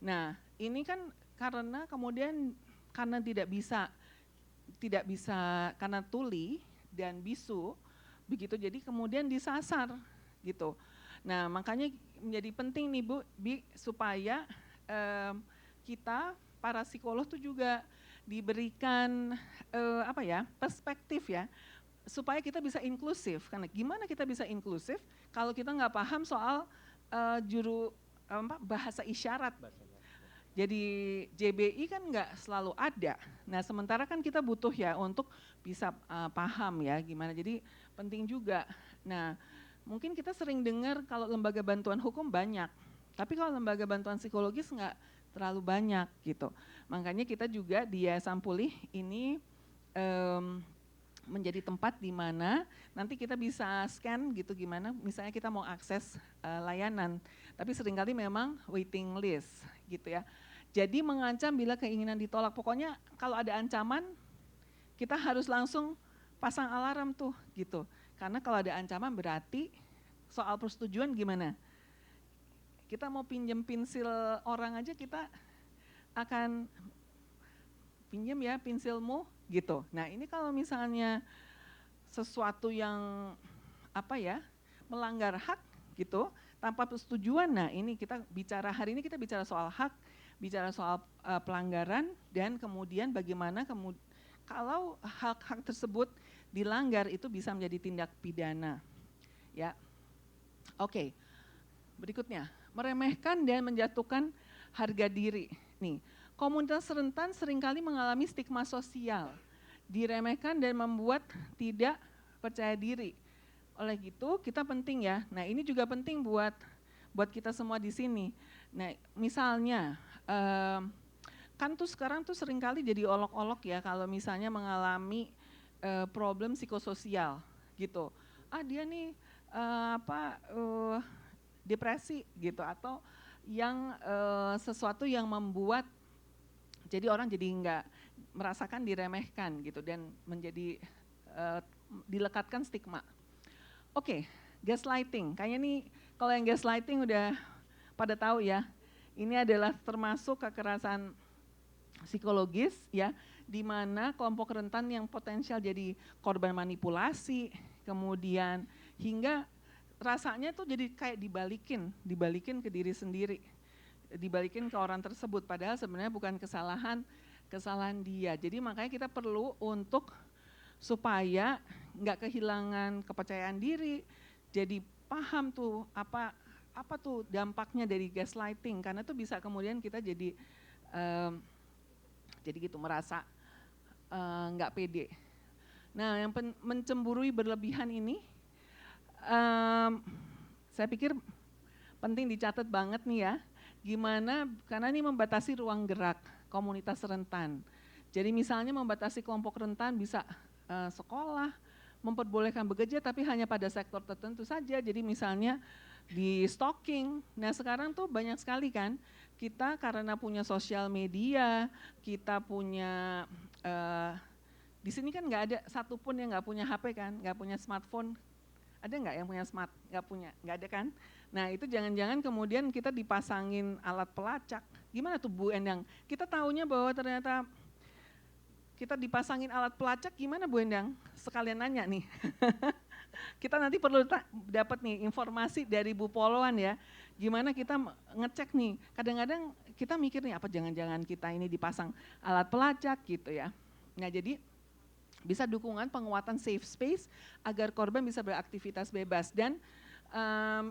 nah ini kan karena kemudian karena tidak bisa karena tuli dan bisu, begitu jadi kemudian disasar gitu. Nah makanya menjadi penting nih Bu, supaya kita para psikolog tuh juga diberikan perspektif ya, supaya kita bisa inklusif. Karena gimana kita bisa inklusif kalau kita nggak paham soal bahasa isyarat. Jadi JBI kan nggak selalu ada. Nah sementara kan kita butuh ya untuk bisa paham ya gimana. Jadi penting juga. Nah mungkin kita sering dengar kalau lembaga bantuan hukum banyak, tapi kalau lembaga bantuan psikologis nggak terlalu banyak gitu. Makanya kita juga di Yayasan Pulih ini menjadi tempat di mana nanti kita bisa scan gitu gimana misalnya kita mau akses layanan, tapi seringkali memang waiting list gitu ya. Jadi mengancam bila keinginan ditolak, pokoknya kalau ada ancaman kita harus langsung pasang alarm tuh gitu. Karena kalau ada ancaman berarti soal persetujuan gimana? Kita mau pinjem pensil orang aja kita akan pinjem ya pensilmu gitu. Nah ini kalau misalnya sesuatu yang melanggar hak gitu tanpa persetujuan, nah ini hari ini kita bicara soal hak, bicara soal pelanggaran dan kemudian bagaimana kalau hak-hak tersebut dilanggar itu bisa menjadi tindak pidana. Ya, oke. Berikutnya, meremehkan dan menjatuhkan harga diri. Nih, komunitas rentan seringkali mengalami stigma sosial, diremehkan dan membuat tidak percaya diri. Oleh gitu, kita penting ya. Nah, ini juga penting buat kita semua di sini. Nah, misalnya, kan tuh sekarang tuh seringkali jadi olok-olok ya kalau misalnya mengalami problem psikososial gitu. Dia nih depresi gitu, atau yang sesuatu yang membuat jadi orang jadi nggak merasakan diremehkan gitu dan menjadi dilekatkan stigma. Oke, gaslighting. Kayaknya nih kalau yang gaslighting udah pada tahu ya. Ini adalah termasuk kekerasan psikologis ya, di mana kelompok rentan yang potensial jadi korban manipulasi, kemudian hingga rasanya tuh jadi kayak dibalikin ke diri sendiri, dibalikin ke orang tersebut, padahal sebenarnya bukan kesalahan dia. Jadi makanya kita perlu untuk supaya nggak kehilangan kepercayaan diri, jadi paham tuh apa tuh dampaknya dari gaslighting, karena itu bisa kemudian kita jadi gitu merasa nggak pede. Nah yang mencemburui berlebihan ini saya pikir penting dicatat banget nih ya, gimana karena ini membatasi ruang gerak komunitas rentan. Jadi misalnya membatasi kelompok rentan bisa sekolah, memperbolehkan bekerja tapi hanya pada sektor tertentu saja. Jadi misalnya di stalking. Nah sekarang tuh banyak sekali kan kita karena punya sosial media, kita punya di sini kan nggak ada satupun yang nggak punya HP kan, nggak punya smartphone. Ada nggak yang punya nggak ada kan? Nah itu jangan-jangan kemudian kita dipasangin alat pelacak. Gimana tuh Bu Endang? Kita taunya bahwa ternyata kita dipasangin alat pelacak, gimana Bu Endang? Sekalian nanya nih. Kita nanti perlu dapat nih informasi dari Bu Poloan ya, gimana kita ngecek nih, kadang-kadang kita mikir nih apa jangan-jangan kita ini dipasang alat pelacak gitu ya. Nah jadi bisa dukungan penguatan safe space agar korban bisa beraktivitas bebas. Dan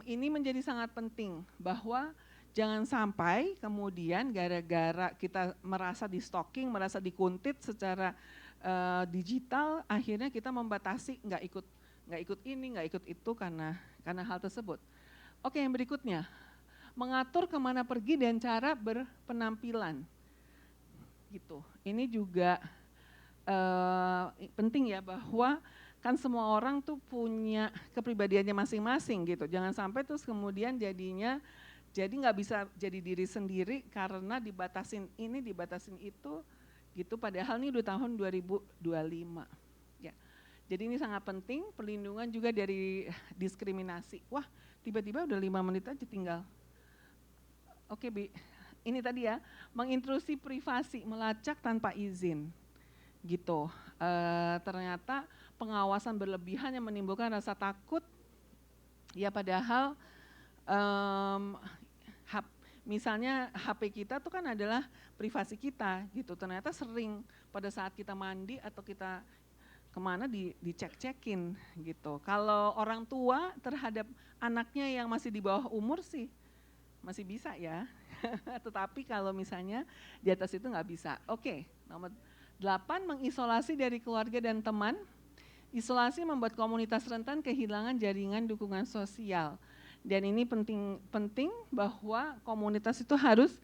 ini menjadi sangat penting bahwa jangan sampai kemudian gara-gara kita merasa di stalking, merasa dikuntit secara digital, akhirnya kita membatasi nggak ikut ini, nggak ikut itu karena hal tersebut. Oke, yang berikutnya, mengatur kemana pergi dan cara berpenampilan. Gitu. Ini juga penting ya, bahwa kan semua orang tuh punya kepribadiannya masing-masing gitu. Jangan sampai terus kemudian jadi nggak bisa jadi diri sendiri karena dibatasin ini, dibatasin itu gitu. Padahal ini udah tahun 2025. Ya. Jadi ini sangat penting, perlindungan juga dari diskriminasi. Wah, tiba-tiba udah 5 menit aja tinggal. Oke, Bi. Ini tadi ya, mengintrusi privasi, melacak tanpa izin. Gitu. Ternyata pengawasan berlebihan yang menimbulkan rasa takut, ya padahal misalnya HP kita tuh kan adalah privasi kita gitu. Ternyata sering pada saat kita mandi atau kita kemana dicek-cekin gitu. Kalau orang tua terhadap anaknya yang masih di bawah umur sih masih bisa ya. Tetapi kalau misalnya di atas itu nggak bisa. Oke, nomor 8, mengisolasi dari keluarga dan teman. Isolasi membuat komunitas rentan kehilangan jaringan dukungan sosial. Dan ini penting bahwa komunitas itu harus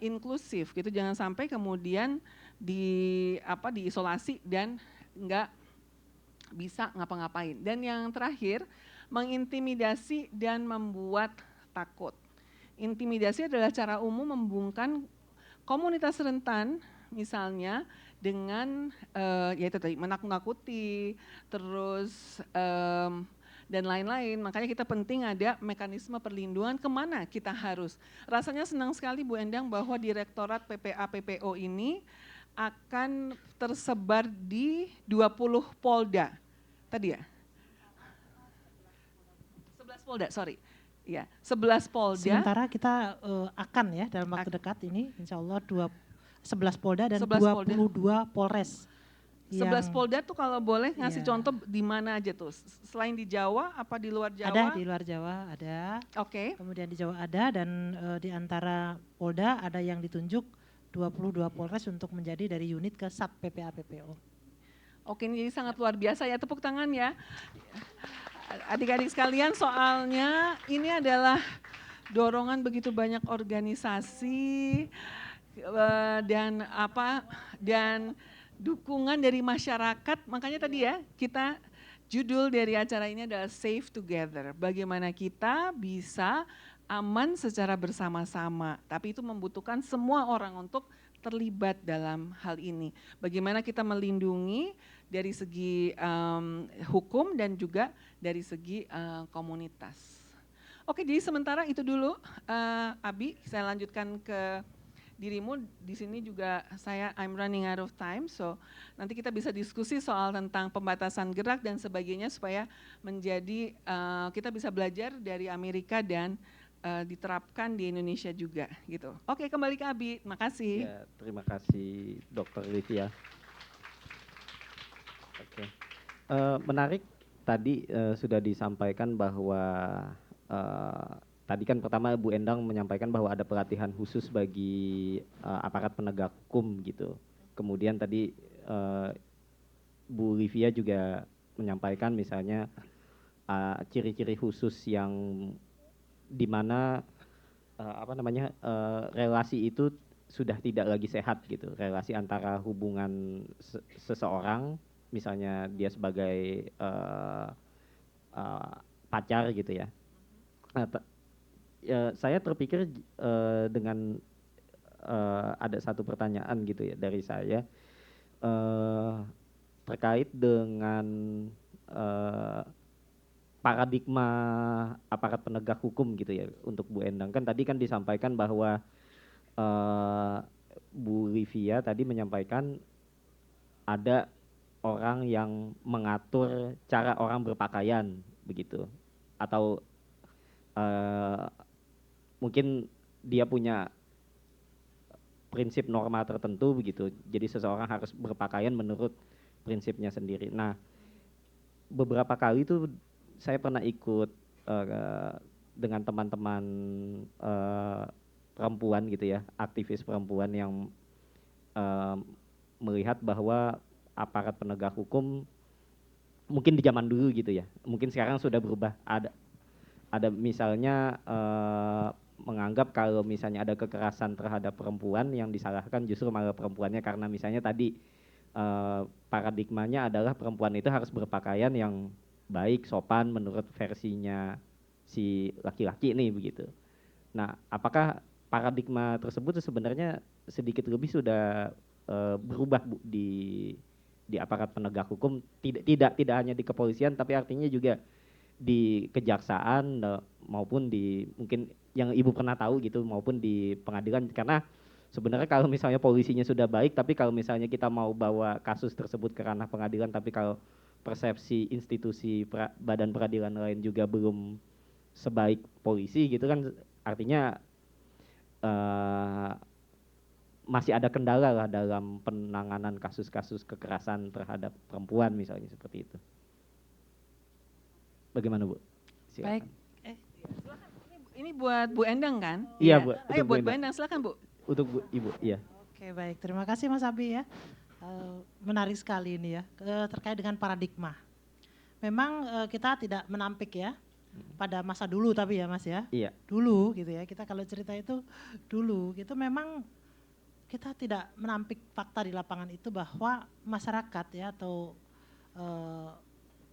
inklusif gitu. Jangan sampai kemudian diisolasi dan nggak bisa ngapa-ngapain. Dan yang terakhir, mengintimidasi dan membuat takut. Intimidasi adalah cara umum membungkam komunitas rentan, misalnya dengan yaitu tadi menakut-nakuti, terus dan lain-lain. Makanya kita penting ada mekanisme perlindungan kemana kita harus. Rasanya senang sekali Bu Endang bahwa Direktorat PPA PPO ini akan tersebar di 20 Polda. Tadi ya? 11 Polda, sorry. Ya, 11 Polda.
Sementara kita akan ya dalam waktu dekat ini insya Allah 11 Polda dan
11 Polda.
22 Polres.
11 Polda tuh kalau boleh ngasih contoh di mana aja tuh? Selain di Jawa, apa di luar Jawa?
Ada di luar Jawa, ada.
Oke.
Kemudian di Jawa ada dan di antara Polda ada yang ditunjuk 22 Polres untuk menjadi dari unit ke Sat PPA PPO.
Oke, ini sangat luar biasa ya, tepuk tangan ya. Adik-adik sekalian, soalnya ini adalah dorongan begitu banyak organisasi dan dukungan dari masyarakat. Makanya tadi ya, judul dari acara ini adalah Safe Together. Bagaimana kita bisa aman secara bersama-sama, tapi itu membutuhkan semua orang untuk terlibat dalam hal ini. Bagaimana kita melindungi dari segi hukum dan juga dari segi komunitas. Oke, jadi sementara itu dulu, Abi, saya lanjutkan ke dirimu. Di sini juga I'm running out of time, so nanti kita bisa diskusi soal tentang pembatasan gerak dan sebagainya supaya menjadi kita bisa belajar dari Amerika dan diterapkan di Indonesia juga gitu. Oke, kembali ke Abi, makasih.
Ya, terima kasih Dr. Livia. Oke, menarik tadi sudah disampaikan bahwa tadi kan pertama Bu Endang menyampaikan bahwa ada pelatihan khusus bagi aparat penegak hukum gitu. Kemudian tadi Bu Livia juga menyampaikan misalnya ciri-ciri khusus yang di mana relasi itu sudah tidak lagi sehat gitu, relasi antara hubungan seseorang, misalnya dia sebagai pacar gitu ya. Saya terpikir dengan ada satu pertanyaan gitu ya dari saya terkait dengan paradigma aparat penegak hukum gitu ya untuk Bu Endang. Kan tadi kan disampaikan bahwa Bu Livia tadi menyampaikan ada orang yang mengatur cara orang berpakaian begitu, atau mungkin dia punya prinsip norma tertentu begitu. Jadi seseorang harus berpakaian menurut prinsipnya sendiri. Nah, beberapa kali tuh saya pernah ikut dengan teman-teman perempuan gitu ya, aktivis perempuan yang eh, melihat bahwa aparat penegak hukum mungkin di zaman dulu gitu ya, mungkin sekarang sudah berubah. Ada misalnya menganggap kalau misalnya ada kekerasan terhadap perempuan yang disalahkan justru malah perempuannya, karena misalnya tadi paradigmanya adalah perempuan itu harus berpakaian yang baik, sopan menurut versinya si laki-laki nih begitu. Nah, apakah paradigma tersebut sebenarnya sedikit lebih sudah berubah Bu, di aparat penegak hukum, tidak hanya di kepolisian tapi artinya juga di kejaksaan maupun di mungkin yang Ibu pernah tahu gitu, maupun di pengadilan. Karena sebenarnya kalau misalnya polisinya sudah baik tapi kalau misalnya kita mau bawa kasus tersebut ke ranah pengadilan tapi kalau persepsi institusi badan peradilan lain juga belum sebaik polisi gitu kan, artinya masih ada kendala lah dalam penanganan kasus-kasus kekerasan terhadap perempuan misalnya seperti itu. Bagaimana Bu?
Baik.
Silakan.
Ini buat Bu Endang kan?
Iya, Bu.
Ayo
Untuk
buat
Bu
Bu
Endang.
Endang, silakan Bu.
Untuk Ibu, iya.
Oke, baik. Terima kasih Mas Abi ya. Menarik sekali ini ya, terkait dengan paradigma. Memang kita tidak menampik ya pada masa dulu tapi ya Mas ya.
Iya.
Dulu gitu ya, kita kalau cerita itu dulu gitu memang kita tidak menampik fakta di lapangan itu bahwa masyarakat ya atau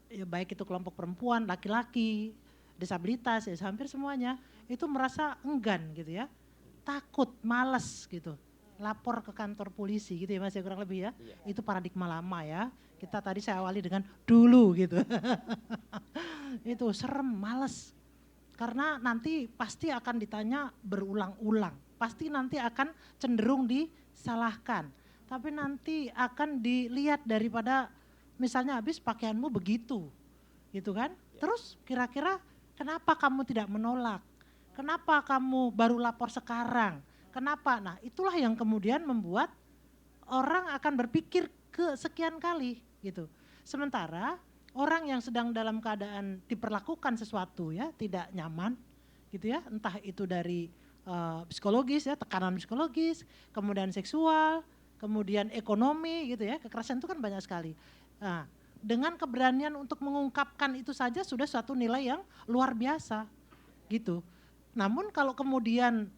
ya baik itu kelompok perempuan, laki-laki, disabilitas ya hampir semuanya itu merasa enggan gitu ya, takut, malas gitu lapor ke kantor polisi gitu ya Mas ya, kurang lebih ya.
Iya.
Itu paradigma lama ya. Kita tadi saya awali dengan dulu gitu. Itu serem, males. Karena nanti pasti akan ditanya berulang-ulang. Pasti nanti akan cenderung disalahkan. Tapi nanti akan dilihat daripada misalnya habis pakaianmu begitu. Gitu kan. Terus kira-kira kenapa kamu tidak menolak? Kenapa kamu baru lapor sekarang? Kenapa? Nah itulah yang kemudian membuat orang akan berpikir ke sekian kali gitu. Sementara orang yang sedang dalam keadaan diperlakukan sesuatu ya tidak nyaman gitu ya, entah itu dari psikologis ya, tekanan psikologis, kemudian seksual, kemudian ekonomi gitu ya, kekerasan itu kan banyak sekali. Nah, dengan keberanian untuk mengungkapkan itu saja sudah suatu nilai yang luar biasa gitu. Namun kalau kemudian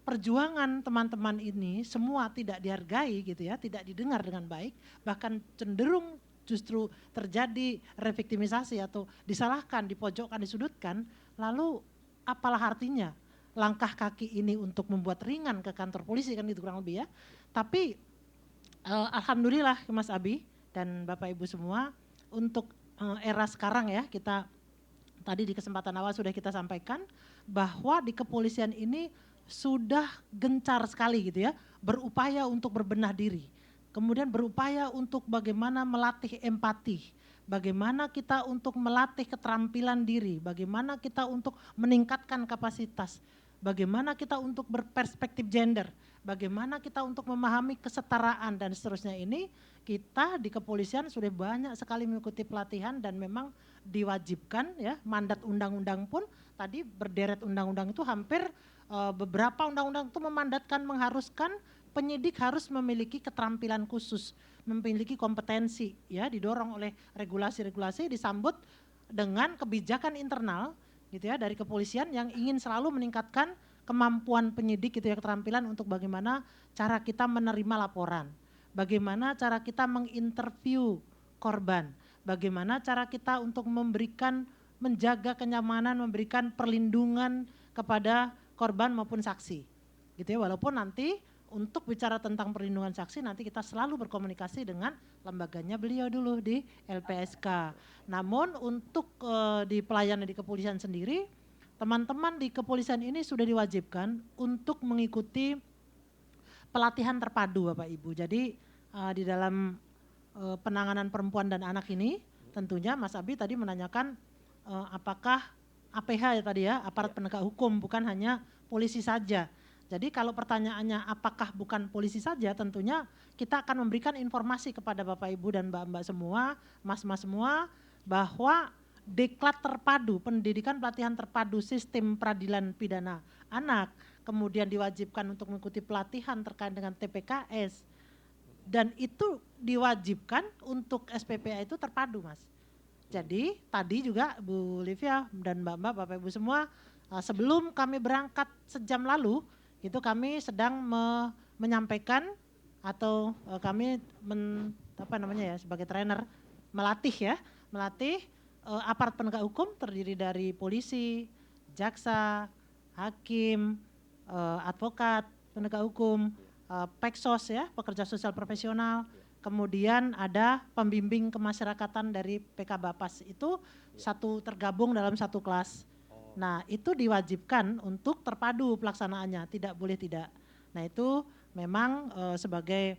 perjuangan teman-teman ini semua tidak dihargai gitu ya, tidak didengar dengan baik, bahkan cenderung justru terjadi reviktimisasi atau disalahkan, dipojokkan, disudutkan, lalu apalah artinya langkah kaki ini untuk membuat ringan ke kantor polisi kan gitu kurang lebih ya. Tapi alhamdulillah Mas Abi dan Bapak Ibu semua untuk era sekarang ya, kita tadi di kesempatan awal sudah kita sampaikan bahwa di kepolisian ini sudah gencar sekali gitu ya, berupaya untuk berbenah diri. Kemudian berupaya untuk bagaimana melatih empati, bagaimana kita untuk melatih keterampilan diri, bagaimana kita untuk meningkatkan kapasitas, bagaimana kita untuk berperspektif gender, bagaimana kita untuk memahami kesetaraan dan seterusnya ini, kita di kepolisian sudah banyak sekali mengikuti pelatihan dan memang diwajibkan ya, mandat undang-undang pun tadi berderet undang-undang itu hampir beberapa undang-undang itu memandatkan, mengharuskan penyidik harus memiliki keterampilan khusus, memiliki kompetensi ya, didorong oleh regulasi-regulasi, disambut dengan kebijakan internal gitu ya dari kepolisian yang ingin selalu meningkatkan kemampuan penyidik gitu ya, keterampilan untuk bagaimana cara kita menerima laporan, bagaimana cara kita menginterview korban, bagaimana cara kita untuk memberikan, menjaga kenyamanan, memberikan perlindungan kepada korban maupun saksi gitu ya. Walaupun nanti untuk bicara tentang perlindungan saksi nanti kita selalu berkomunikasi dengan lembaganya beliau dulu di LPSK. Namun untuk di pelayanan di kepolisian sendiri, teman-teman di kepolisian ini sudah diwajibkan untuk mengikuti pelatihan terpadu Bapak Ibu. Jadi di dalam penanganan perempuan dan anak ini tentunya Mas Abi tadi menanyakan apakah APH ya tadi ya, aparat penegak hukum, bukan hanya polisi saja. Jadi kalau pertanyaannya apakah bukan polisi saja, tentunya kita akan memberikan informasi kepada Bapak Ibu dan Mbak-mbak semua, Mas-mas semua, bahwa Diklat terpadu, pendidikan pelatihan terpadu sistem peradilan pidana anak, kemudian diwajibkan untuk mengikuti pelatihan terkait dengan TPKS, dan itu diwajibkan untuk SPPA itu terpadu, Mas. Jadi tadi juga Bu Livia dan Mbak-mbak, Bapak Ibu semua, sebelum kami berangkat sejam lalu, itu kami sedang menyampaikan atau kami sebagai trainer melatih aparat penegak hukum terdiri dari polisi, jaksa, hakim, advokat, penegak hukum, peksos ya, pekerja sosial profesional, kemudian ada pembimbing kemasyarakatan dari PK Bapas, itu satu tergabung dalam satu kelas. Nah itu diwajibkan untuk terpadu pelaksanaannya, tidak boleh tidak. Nah itu memang sebagai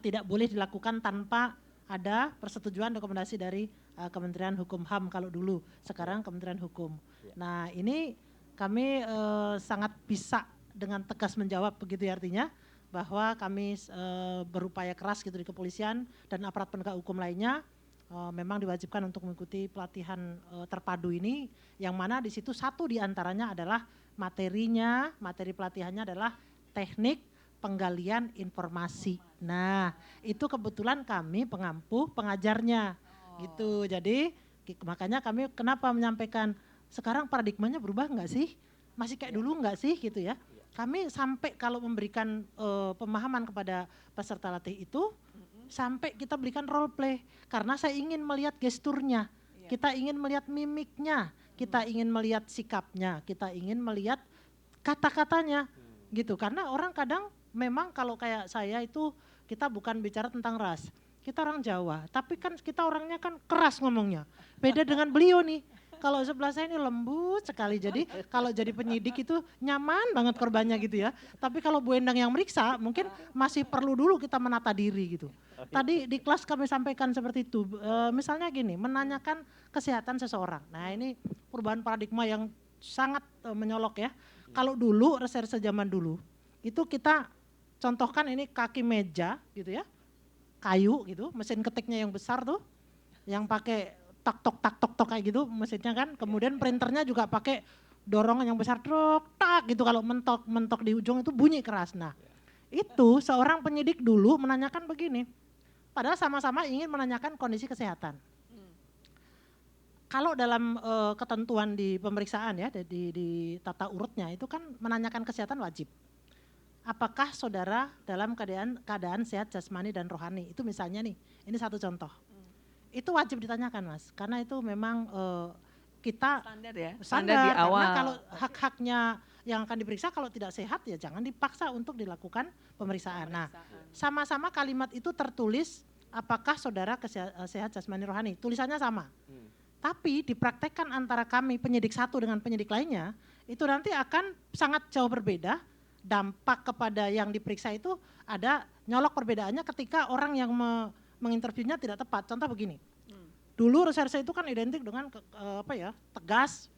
tidak boleh dilakukan tanpa ada persetujuan rekomendasi dari Kementerian Hukum HAM kalau dulu, sekarang Kementerian Hukum. Nah ini kami sangat bisa dengan tegas menjawab begitu ya, artinya bahwa kami berupaya keras gitu di kepolisian dan aparat penegak hukum lainnya memang diwajibkan untuk mengikuti pelatihan terpadu ini, yang mana di situ satu diantaranya adalah materi pelatihannya adalah teknik penggalian informasi. Nah itu kebetulan kami pengampu pengajarnya gitu, jadi makanya kami kenapa menyampaikan sekarang paradigmanya berubah nggak sih, masih kayak dulu nggak sih gitu ya. Kami sampai kalau memberikan pemahaman kepada peserta latih itu, sampai kita berikan role play, karena saya ingin melihat gesturnya, kita ingin melihat mimiknya, kita ingin melihat sikapnya, kita ingin melihat kata-katanya gitu. Karena orang kadang memang kalau kayak saya itu kita bukan bicara tentang ras, kita orang Jawa, tapi kan kita orangnya kan keras ngomongnya, beda dengan beliau nih. Kalau sebelah saya ini lembut sekali, jadi kalau jadi penyidik itu nyaman banget korbannya gitu ya. Tapi kalau Bu Endang yang meriksa mungkin masih perlu dulu kita menata diri gitu. Tadi di kelas kami sampaikan seperti itu, misalnya gini, menanyakan kesehatan seseorang. Nah ini perubahan paradigma yang sangat menyolok ya. Kalau dulu, reserse zaman dulu, itu kita contohkan ini kaki meja gitu ya, kayu gitu, mesin ketiknya yang besar tuh, yang pakai tak tok kayak gitu mesinnya kan, kemudian printernya juga pakai dorongan yang besar, tak gitu, kalau mentok di ujung itu bunyi keras. Nah itu seorang penyidik dulu menanyakan begini, padahal sama-sama ingin menanyakan kondisi kesehatan. Kalau dalam ketentuan di pemeriksaan ya, di tata urutnya itu kan menanyakan kesehatan wajib. Apakah saudara dalam keadaan sehat jasmani dan rohani, itu misalnya nih, ini satu contoh. Itu wajib ditanyakan Mas, karena itu memang kita
standar ya,
standar
di awal.
Karena kalau hak-haknya yang akan diperiksa kalau tidak sehat ya jangan dipaksa untuk dilakukan pemeriksaan. Nah sama-sama kalimat itu tertulis apakah saudara sehat jasmani rohani, tulisannya sama. Tapi dipraktekkan antara kami penyidik satu dengan penyidik lainnya, itu nanti akan sangat jauh berbeda. Dampak kepada yang diperiksa itu ada nyolok perbedaannya ketika orang yang menginterviewnya tidak tepat. Contoh begini, dulu reserse itu kan identik dengan tegas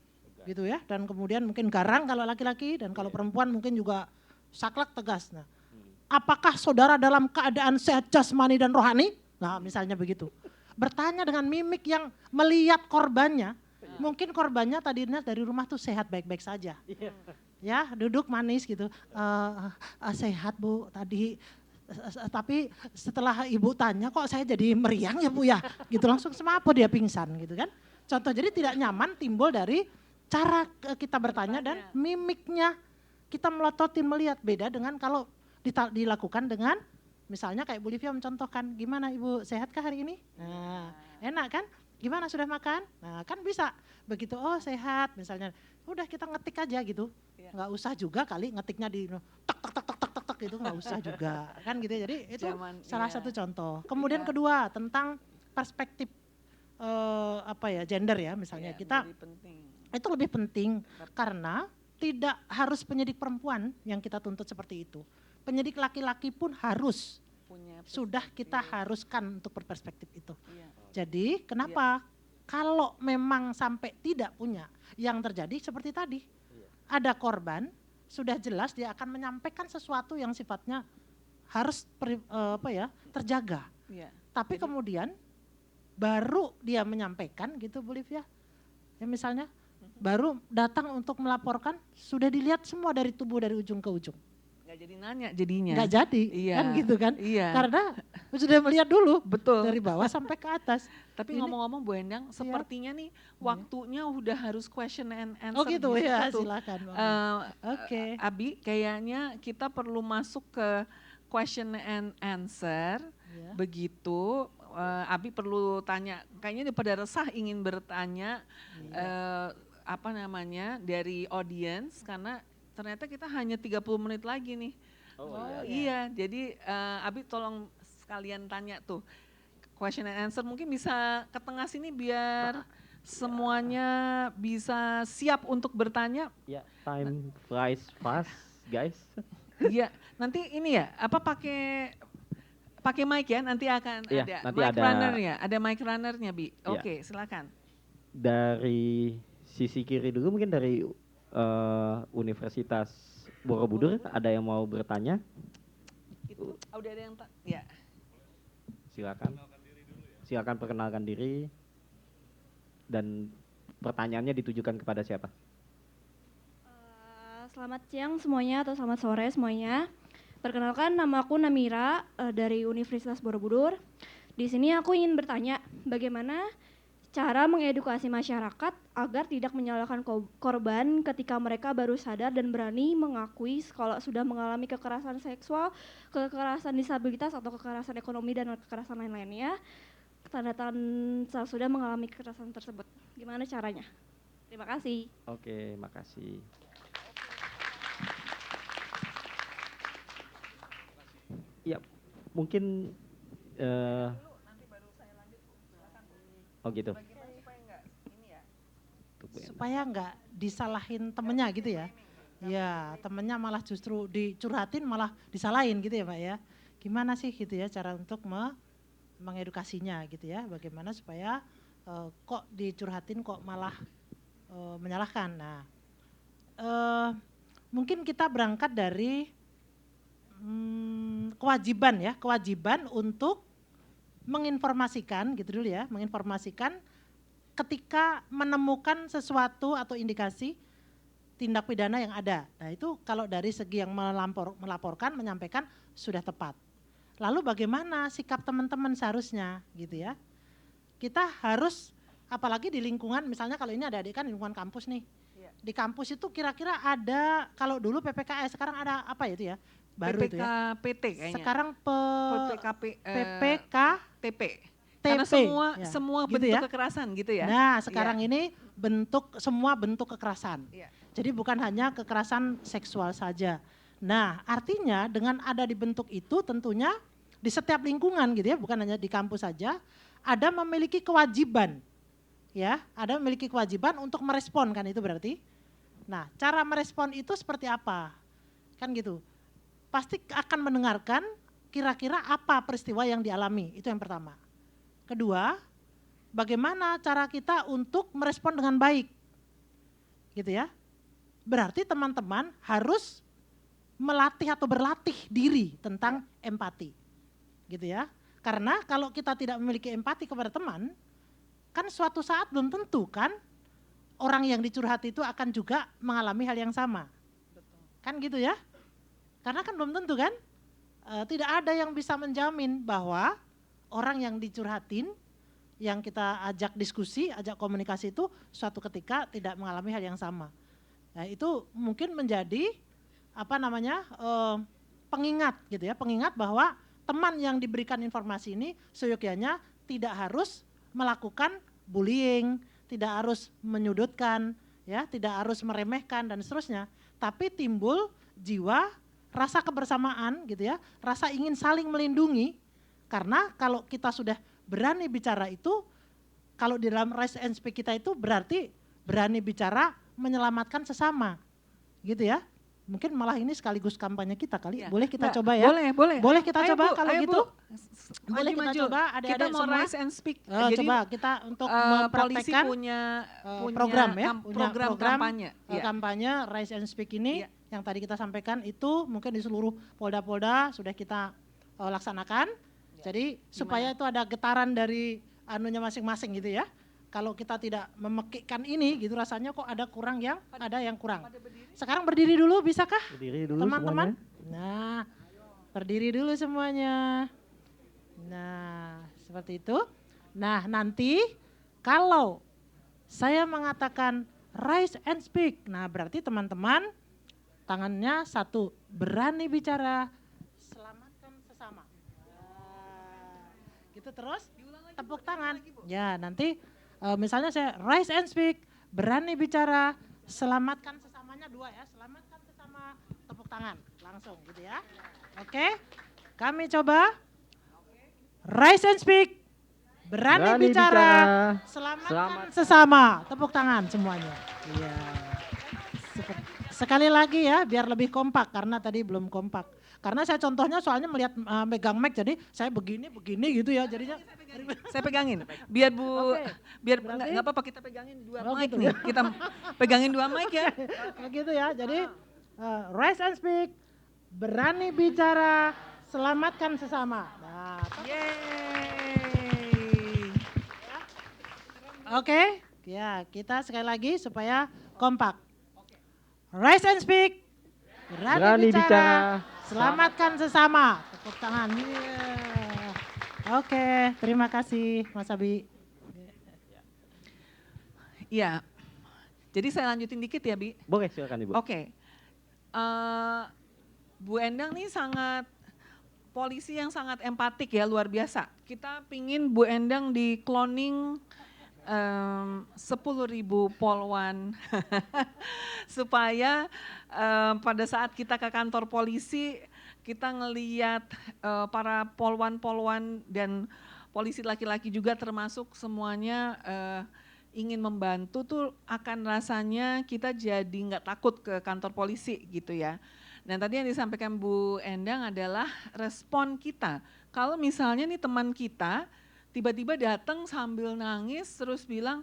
gitu ya, dan kemudian mungkin garang kalau laki-laki, dan kalau perempuan mungkin juga saklek tegas. Nah, apakah saudara dalam keadaan sehat jasmani dan rohani? Nah misalnya begitu, bertanya dengan mimik yang melihat korbannya, mungkin korbannya tadinya dari rumah tuh sehat baik-baik saja, ya duduk manis gitu, sehat Bu tadi, tapi setelah ibu tanya kok saya jadi meriang ya Bu ya, gitu langsung semaput dia pingsan gitu kan. Contoh, jadi tidak nyaman timbul dari cara kita bertanya dan mimiknya, kita melototin melihat, beda dengan kalau dilakukan dengan misalnya kayak Bu Livia mencontohkan, gimana Ibu sehatkah hari ini? Nah enak kan, gimana sudah makan? Nah kan bisa begitu, oh sehat misalnya, udah kita ngetik aja gitu, nggak usah juga kali ngetiknya di tek gitu, nggak usah juga kan gitu. Jadi itu salah satu contoh. Kemudian kedua tentang perspektif gender ya misalnya, kita itu lebih penting karena tidak harus penyidik perempuan yang kita tuntut seperti itu, penyidik laki-laki pun harus sudah kita haruskan untuk berperspektif itu. Jadi kenapa kalau memang sampai tidak punya, yang terjadi seperti tadi, ada korban, sudah jelas dia akan menyampaikan sesuatu yang sifatnya harus terjaga.
Iya.
Tapi kemudian baru dia menyampaikan gitu Bu Livia, ya misalnya baru datang untuk melaporkan, sudah dilihat semua dari tubuh dari ujung ke ujung.
Nggak jadi nanya jadinya.
Nggak jadi,
Iya.
kan gitu kan.
Iya.
Karena sudah melihat dulu
Betul.
dari bawah sampai ke atas.
Tapi
Ini-
ngomong-ngomong Bu Endang, sepertinya nih waktunya udah harus question and answer.
Oh gitu ya,
tuh.
silakan. Oke.
Abi, kayaknya kita perlu masuk ke question and answer.
Ya.
Begitu, Abi perlu tanya, kayaknya dia pada resah ingin bertanya dari audience, karena ternyata kita hanya 30 menit lagi nih. Iya, jadi Abi tolong sekalian tanya tuh question and answer, mungkin bisa ke tengah sini biar semuanya bisa siap untuk bertanya.
Ya, time flies fast, guys.
Iya, nanti ini ya, pakai mic ya, nanti akan
Iya,
ada
nanti
mic
ada-
runner ya, ada mic runnernya Bi.
Iya.
Oke, silakan.
Dari sisi kiri dulu mungkin dari Universitas Borobudur ada yang mau bertanya?
Itu udah ada yang ya.
Silakan. Silakan perkenalkan diri dan pertanyaannya ditujukan kepada siapa?
Selamat siang semuanya atau selamat sore semuanya. Perkenalkan, nama aku Namira dari Universitas Borobudur. Di sini aku ingin bertanya, bagaimana cara mengedukasi masyarakat agar tidak menyalahkan korban ketika mereka baru sadar dan berani mengakui kalau sudah mengalami kekerasan seksual, kekerasan disabilitas atau kekerasan ekonomi dan kekerasan lain-lainnya, tanda-tanda sudah mengalami kekerasan tersebut. Gimana caranya? Terima kasih.
Oke, makasih. Ya, mungkin oh gitu.
Supaya nggak disalahin temennya gitu ya. Ya, temennya malah justru dicurhatin malah disalahin gitu ya Pak ya. Gimana sih gitu ya cara untuk mengedukasinya gitu ya. Bagaimana supaya kok dicurhatin kok malah menyalahkan. Nah, mungkin kita berangkat dari kewajiban untuk menginformasikan gitu dulu ya, menginformasikan ketika menemukan sesuatu atau indikasi tindak pidana yang ada. Nah itu kalau dari segi yang melaporkan, menyampaikan sudah tepat. Lalu bagaimana sikap teman-teman seharusnya gitu ya. Kita harus, apalagi di lingkungan, misalnya kalau ini adik-adik kan di lingkungan kampus nih. Di kampus itu kira-kira ada, kalau dulu PPKS, sekarang ada apa ya itu ya? Baru itu ya.
PPKPT kayaknya.
Sekarang
PPKP, TP.
TP,
Karena
ya.
semua
Gitu
bentuk
ya.
kekerasan gitu ya.
Nah sekarang
Iya.
ini semua bentuk kekerasan.
Iya.
Jadi bukan hanya kekerasan seksual saja. Nah artinya dengan ada di bentuk itu tentunya di setiap lingkungan gitu ya, bukan hanya di kampus saja, ada memiliki kewajiban. Ya, ada memiliki kewajiban untuk merespon kan itu berarti. Nah cara merespon itu seperti apa? Kan gitu. Pasti akan mendengarkan kira-kira apa peristiwa yang dialami, itu yang pertama. Kedua, bagaimana cara kita untuk merespon dengan baik, gitu ya. Berarti teman-teman harus melatih atau berlatih diri tentang empati, gitu ya. Karena kalau kita tidak memiliki empati kepada teman, kan suatu saat belum tentu kan orang yang dicurhati itu akan juga mengalami hal yang sama. Kan gitu ya. Karena kan belum tentu kan, tidak ada yang bisa menjamin bahwa orang yang dicurhatin, yang kita ajak diskusi, ajak komunikasi itu suatu ketika tidak mengalami hal yang sama. Nah itu mungkin menjadi pengingat gitu ya, pengingat bahwa teman yang diberikan informasi ini seyogyanya tidak harus melakukan bullying, tidak harus menyudutkan, ya, tidak harus meremehkan dan seterusnya, tapi timbul jiwa rasa kebersamaan gitu ya, rasa ingin saling melindungi, karena kalau kita sudah berani bicara itu, kalau di dalam rise and speak kita itu berarti berani bicara menyelamatkan sesama, gitu ya, mungkin malah ini sekaligus kampanye kita kali.
Ya.
Boleh kita
Nggak,
coba ya?
Boleh, boleh.
Boleh kita
Ayo,
coba
Bu,
kalau
ayo,
gitu?
Bu.
Boleh kita
Maju-maju.
coba,
Kita
adik-adik
mau
semua.
rise and speak.
Coba kita untuk
polisi
mempraktekkan
punya
program ya, punya
program kampanye. Iya.
kampanye Rise and Speak ini
Iya.
yang tadi kita sampaikan itu mungkin di seluruh polda-polda sudah kita laksanakan. Jadi supaya itu ada getaran dari anunya masing-masing gitu ya. Kalau kita tidak memekikkan ini gitu rasanya kok ada kurang yang ada yang kurang. Sekarang berdiri dulu bisakah
Berdiri dulu
teman-teman?
semuanya.
Nah, berdiri dulu semuanya. Nah, seperti itu. Nah, nanti kalau saya mengatakan rise and speak, nah berarti teman-teman tangannya satu, berani bicara, selamatkan sesama. Nah, gitu terus, tepuk tangan. Ya, nanti misalnya saya rise and speak, berani bicara, selamatkan sesamanya dua ya, selamatkan sesama, tepuk tangan, langsung gitu ya. Oke, kami coba. Rise and speak, berani bicara, selamatkan sesama, tepuk tangan semuanya. Iya. Sekali lagi ya, biar lebih kompak karena tadi belum kompak. Karena saya contohnya soalnya melihat megang mic, jadi saya begini gitu ya, jadinya.
Saya pegangin, biar Bu,
Oke,
biar
berarti-
nggak apa-apa kita pegangin dua
Oh,
mic
gitu.
nih. Kita pegangin dua mic ya.
Begitu ya, jadi rise and speak, berani bicara, selamatkan sesama. Nah,
Yeay.
oke, ya kita sekali lagi supaya kompak. Rise and speak, berani bicara, selamatkan sesama. Tepuk tangan. Yeah. Oke, terima kasih Mas Abi.
Iya, jadi saya lanjutin dikit ya Bi.
Boleh silakan Ibu.
Oke, Bu Endang nih sangat polisi yang sangat empatik ya, luar biasa. Kita pingin Bu Endang di cloning 10.000 polwan supaya pada saat kita ke kantor polisi kita ngeliat para polwan-polwan dan polisi laki-laki juga termasuk semuanya ingin membantu tuh akan rasanya kita jadi nggak takut ke kantor polisi gitu ya. Dan tadi yang disampaikan Bu Endang adalah respon kita. Kalau misalnya nih teman kita tiba-tiba datang sambil nangis terus bilang,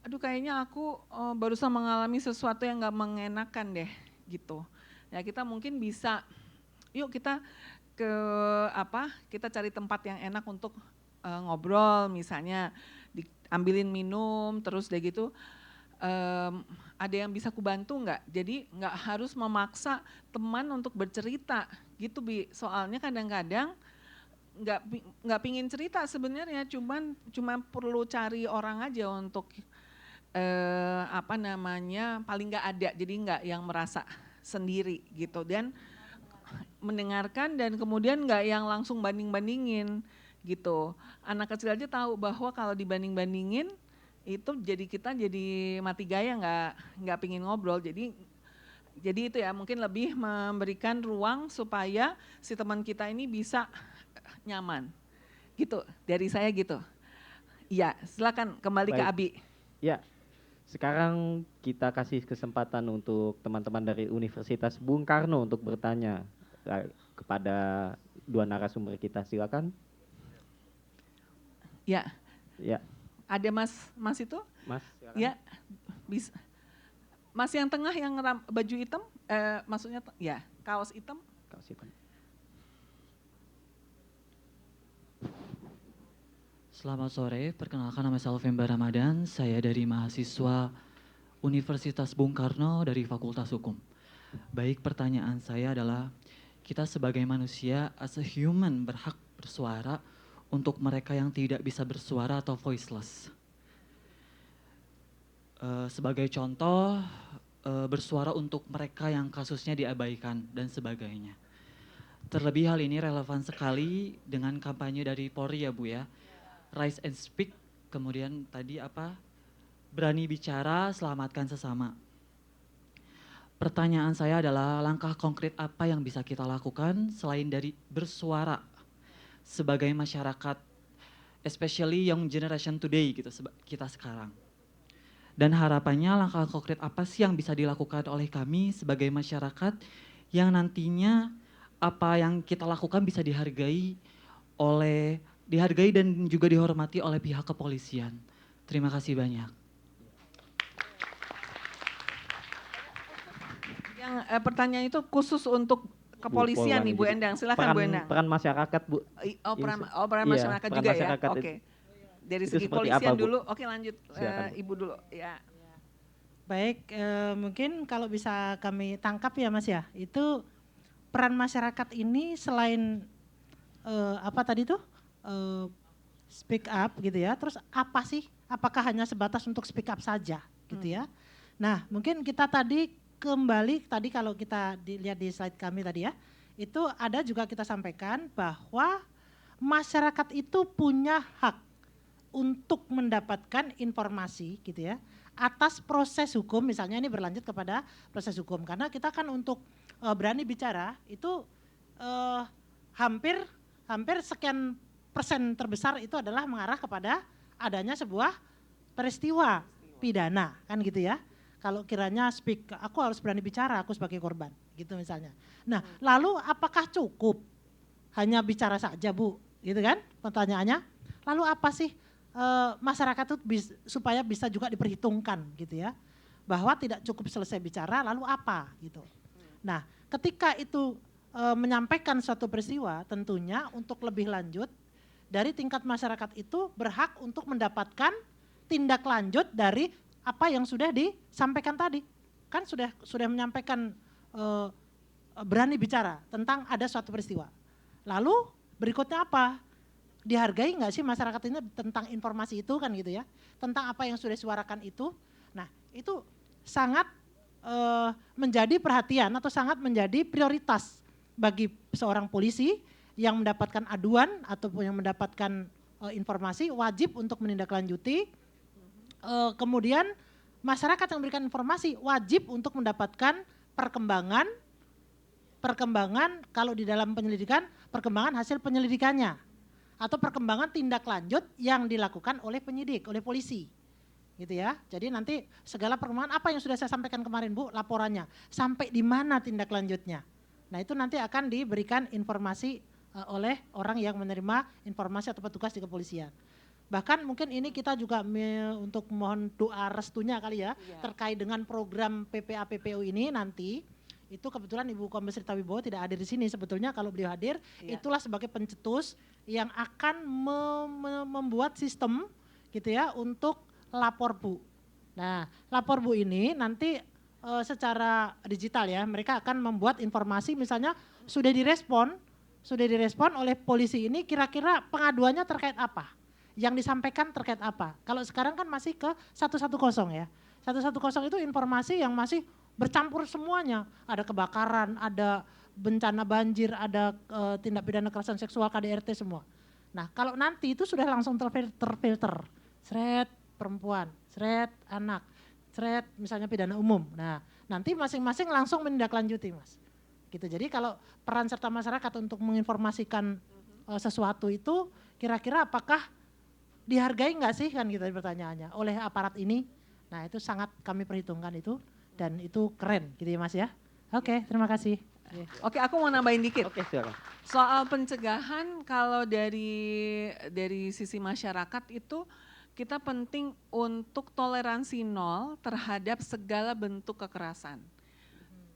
aduh kayaknya aku barusan mengalami sesuatu yang nggak mengenakan deh gitu. Ya kita mungkin bisa, yuk kita kita cari tempat yang enak untuk ngobrol misalnya, diambilin minum terus deh gitu. Ada yang bisa kubantu nggak? Jadi nggak harus memaksa teman untuk bercerita gitu Bi. Soalnya kadang-kadang nggak pingin cerita sebenarnya, cuma perlu cari orang aja untuk paling nggak ada, jadi nggak yang merasa sendiri gitu, dan mendengarkan dan kemudian nggak yang langsung banding-bandingin gitu. Anak kecil aja tahu bahwa kalau dibanding-bandingin itu jadi kita jadi mati gaya, nggak pingin ngobrol. Jadi itu ya mungkin lebih memberikan ruang supaya si teman kita ini bisa nyaman gitu, dari saya gitu. Iya, silakan kembali ke
Baik.
Abi.
Ya, sekarang kita kasih kesempatan untuk teman-teman dari Universitas Bung Karno untuk bertanya kepada dua narasumber kita. Silakan.
Ya,
Ya,
ada Mas itu?
Mas. Silakan.
Ya, bisa. Mas yang tengah yang baju hitam, maksudnya ya kaos hitam.
Kaos hitam.
Selamat sore, perkenalkan nama saya Alvemba Ramadan, saya dari mahasiswa Universitas Bung Karno dari Fakultas Hukum. Baik, pertanyaan saya adalah, kita sebagai manusia as a human berhak bersuara untuk mereka yang tidak bisa bersuara atau voiceless. Sebagai contoh, bersuara untuk mereka yang kasusnya diabaikan dan sebagainya. Terlebih hal ini relevan sekali dengan kampanye dari Polri ya Bu ya. Rise and speak, kemudian tadi berani bicara, selamatkan sesama. Pertanyaan saya adalah langkah konkret apa yang bisa kita lakukan selain dari bersuara sebagai masyarakat, especially young generation today gitu, kita sekarang. Dan harapannya langkah konkret apa sih yang bisa dilakukan oleh kami sebagai masyarakat yang nantinya apa yang kita lakukan bisa dihargai dan juga dihormati oleh pihak kepolisian. Terima kasih banyak.
Yang pertanyaan itu khusus untuk kepolisian nih Bu Endang, silakan Bu Endang.
Peran masyarakat Bu.
Peran
Iya,
masyarakat
peran
juga
masyarakat
ya, oke. Dari
itu
segi
seperti
polisian
apa, Bu?
dulu, oke lanjut
Silakan, Bu.
Ibu dulu ya.
Baik, mungkin kalau bisa kami tangkap ya Mas ya, itu peran masyarakat ini selain apa tadi tuh speak up gitu ya, terus apa sih? Apakah hanya sebatas untuk speak up saja gitu ya? Nah mungkin kita tadi kembali tadi kalau kita dilihat di slide kami tadi ya, itu ada juga kita sampaikan bahwa masyarakat itu punya hak untuk mendapatkan informasi gitu ya atas proses hukum, misalnya ini berlanjut kepada proses hukum karena kita kan untuk berani bicara itu hampir sekian persen terbesar itu adalah mengarah kepada adanya sebuah peristiwa pidana kan gitu ya. Kalau kiranya aku harus berani bicara, aku sebagai korban gitu misalnya. Nah lalu apakah cukup hanya bicara saja Bu gitu kan pertanyaannya, lalu apa sih masyarakat itu supaya bisa juga diperhitungkan gitu ya, bahwa tidak cukup selesai bicara lalu apa gitu. Nah ketika itu menyampaikan suatu peristiwa tentunya untuk lebih lanjut dari tingkat masyarakat itu berhak untuk mendapatkan tindak lanjut dari apa yang sudah disampaikan tadi. Kan sudah menyampaikan berani bicara tentang ada suatu peristiwa. Lalu berikutnya apa? Dihargai nggak sih masyarakat ini tentang informasi itu kan gitu ya, tentang apa yang sudah disuarakan itu. Nah itu sangat menjadi perhatian atau sangat menjadi prioritas bagi seorang polisi yang mendapatkan aduan ataupun yang mendapatkan informasi wajib untuk menindaklanjuti. Kemudian masyarakat yang memberikan informasi wajib untuk mendapatkan perkembangan kalau di dalam penyelidikan, perkembangan hasil penyelidikannya atau perkembangan tindak lanjut yang dilakukan oleh penyidik, oleh polisi gitu ya. Jadi nanti segala perkembangan apa yang sudah saya sampaikan kemarin Bu, laporannya sampai di mana tindak lanjutnya. Nah itu nanti akan diberikan informasi oleh orang yang menerima informasi atau petugas di kepolisian. Bahkan mungkin ini kita juga untuk mohon doa restunya kali ya, terkait dengan program PPA PPU ini nanti. Itu kebetulan Ibu Kombes Rita Wibowo tidak hadir di sini. Sebetulnya kalau beliau hadir, itulah sebagai pencetus yang akan membuat sistem gitu ya untuk lapor Bu. Nah, lapor Bu ini nanti secara digital ya, mereka akan membuat informasi misalnya sudah direspon oleh polisi ini kira-kira pengaduannya terkait apa? Yang disampaikan terkait apa? Kalau sekarang kan masih ke 110 ya. 110 itu informasi yang masih bercampur semuanya, ada kebakaran, ada bencana banjir, ada tindak pidana kekerasan seksual, KDRT semua. Nah kalau nanti itu sudah langsung terfilter, seret perempuan, seret anak, seret misalnya pidana umum. Nah nanti masing-masing langsung menindaklanjuti Mas. Gitu. Jadi kalau peran serta masyarakat untuk menginformasikan sesuatu itu kira-kira apakah dihargai nggak sih kan gitu pertanyaannya oleh aparat ini. Nah itu sangat kami perhitungkan itu. Dan itu keren gitu ya Mas ya. Oke, terima kasih.
Oke, aku mau nambahin dikit.
Oke, silakan.
Soal pencegahan kalau dari sisi masyarakat itu kita penting untuk toleransi nol terhadap segala bentuk kekerasan.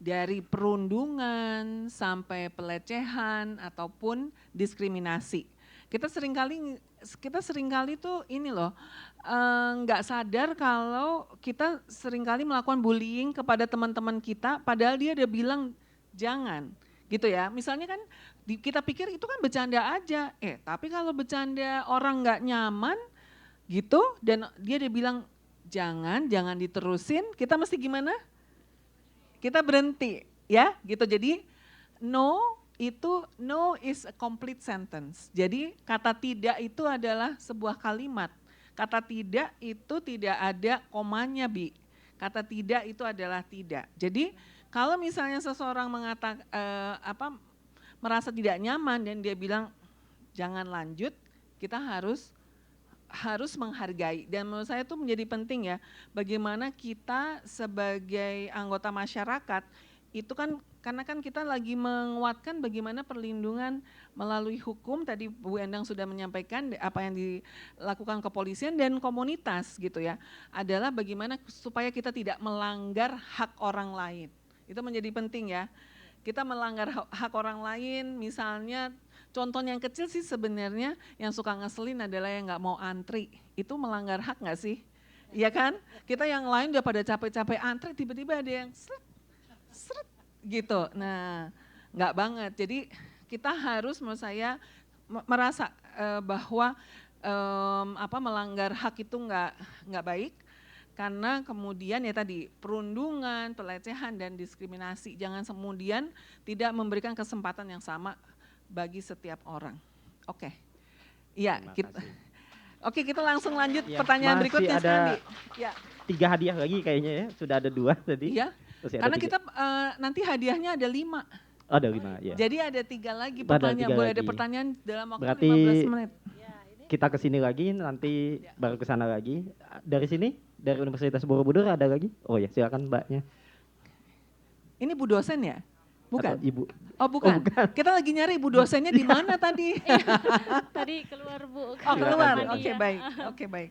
Dari perundungan sampai pelecehan ataupun diskriminasi. Kita seringkali tuh ini loh, nggak sadar kalau kita seringkali melakukan bullying kepada teman-teman kita padahal dia udah bilang jangan gitu ya. Misalnya kan kita pikir itu kan bercanda aja, tapi kalau bercanda orang nggak nyaman gitu dan dia udah bilang jangan diterusin, kita mesti gimana? Kita berhenti ya gitu. Jadi no is a complete sentence. Jadi kata tidak itu adalah sebuah kalimat. Kata tidak itu tidak ada komanya Bi. Kata tidak itu adalah tidak. Jadi kalau misalnya seseorang merasa tidak nyaman dan dia bilang jangan lanjut, kita harus harus menghargai, dan menurut saya itu menjadi penting ya, bagaimana kita sebagai anggota masyarakat itu kan, karena kan kita lagi menguatkan bagaimana perlindungan melalui hukum, tadi Bu Endang sudah menyampaikan apa yang dilakukan kepolisian dan komunitas gitu ya, adalah bagaimana supaya kita tidak melanggar hak orang lain. Itu menjadi penting ya. Kita melanggar hak orang lain, misalnya contoh yang kecil sih sebenarnya yang suka ngeselin adalah yang nggak mau antri. Itu melanggar hak nggak sih? Iya kan? Kita yang lain udah pada capek-capek antri, tiba-tiba ada yang seret gitu. Nah, nggak banget. Jadi kita harus, menurut saya, merasa bahwa melanggar hak itu nggak baik. Karena kemudian ya tadi perundungan, pelecehan dan diskriminasi, jangan kemudian tidak memberikan kesempatan yang sama bagi setiap orang. Oke, iya kita. Oke, kita langsung lanjut
Ya,
pertanyaan
masih
berikutnya
ada
Sandi. Ya.
3 hadiah lagi kayaknya ya, sudah ada 2 tadi.
Iya,
Masih ada
karena
3.
kita nanti hadiahnya ada 5.
Oh, ada 5 ya.
Jadi ada 3 lagi
Ada
pertanyaan,
3
boleh ada
lagi.
pertanyaan dalam waktu
Berarti
15 menit.
kita ke sini lagi, nanti baru ke sana lagi. Dari sini, dari Universitas Borobudur ada lagi? Oh ya, silakan Mbaknya.
Ini Bu dosen ya? Bukan?
Atau Ibu.
Oh bukan.
bukan.
Kita lagi nyari Bu dosennya di mana tadi?
Tadi keluar Bu.
Oh keluar,
Silakan, Bu.
oke
Iya.
baik, oke baik.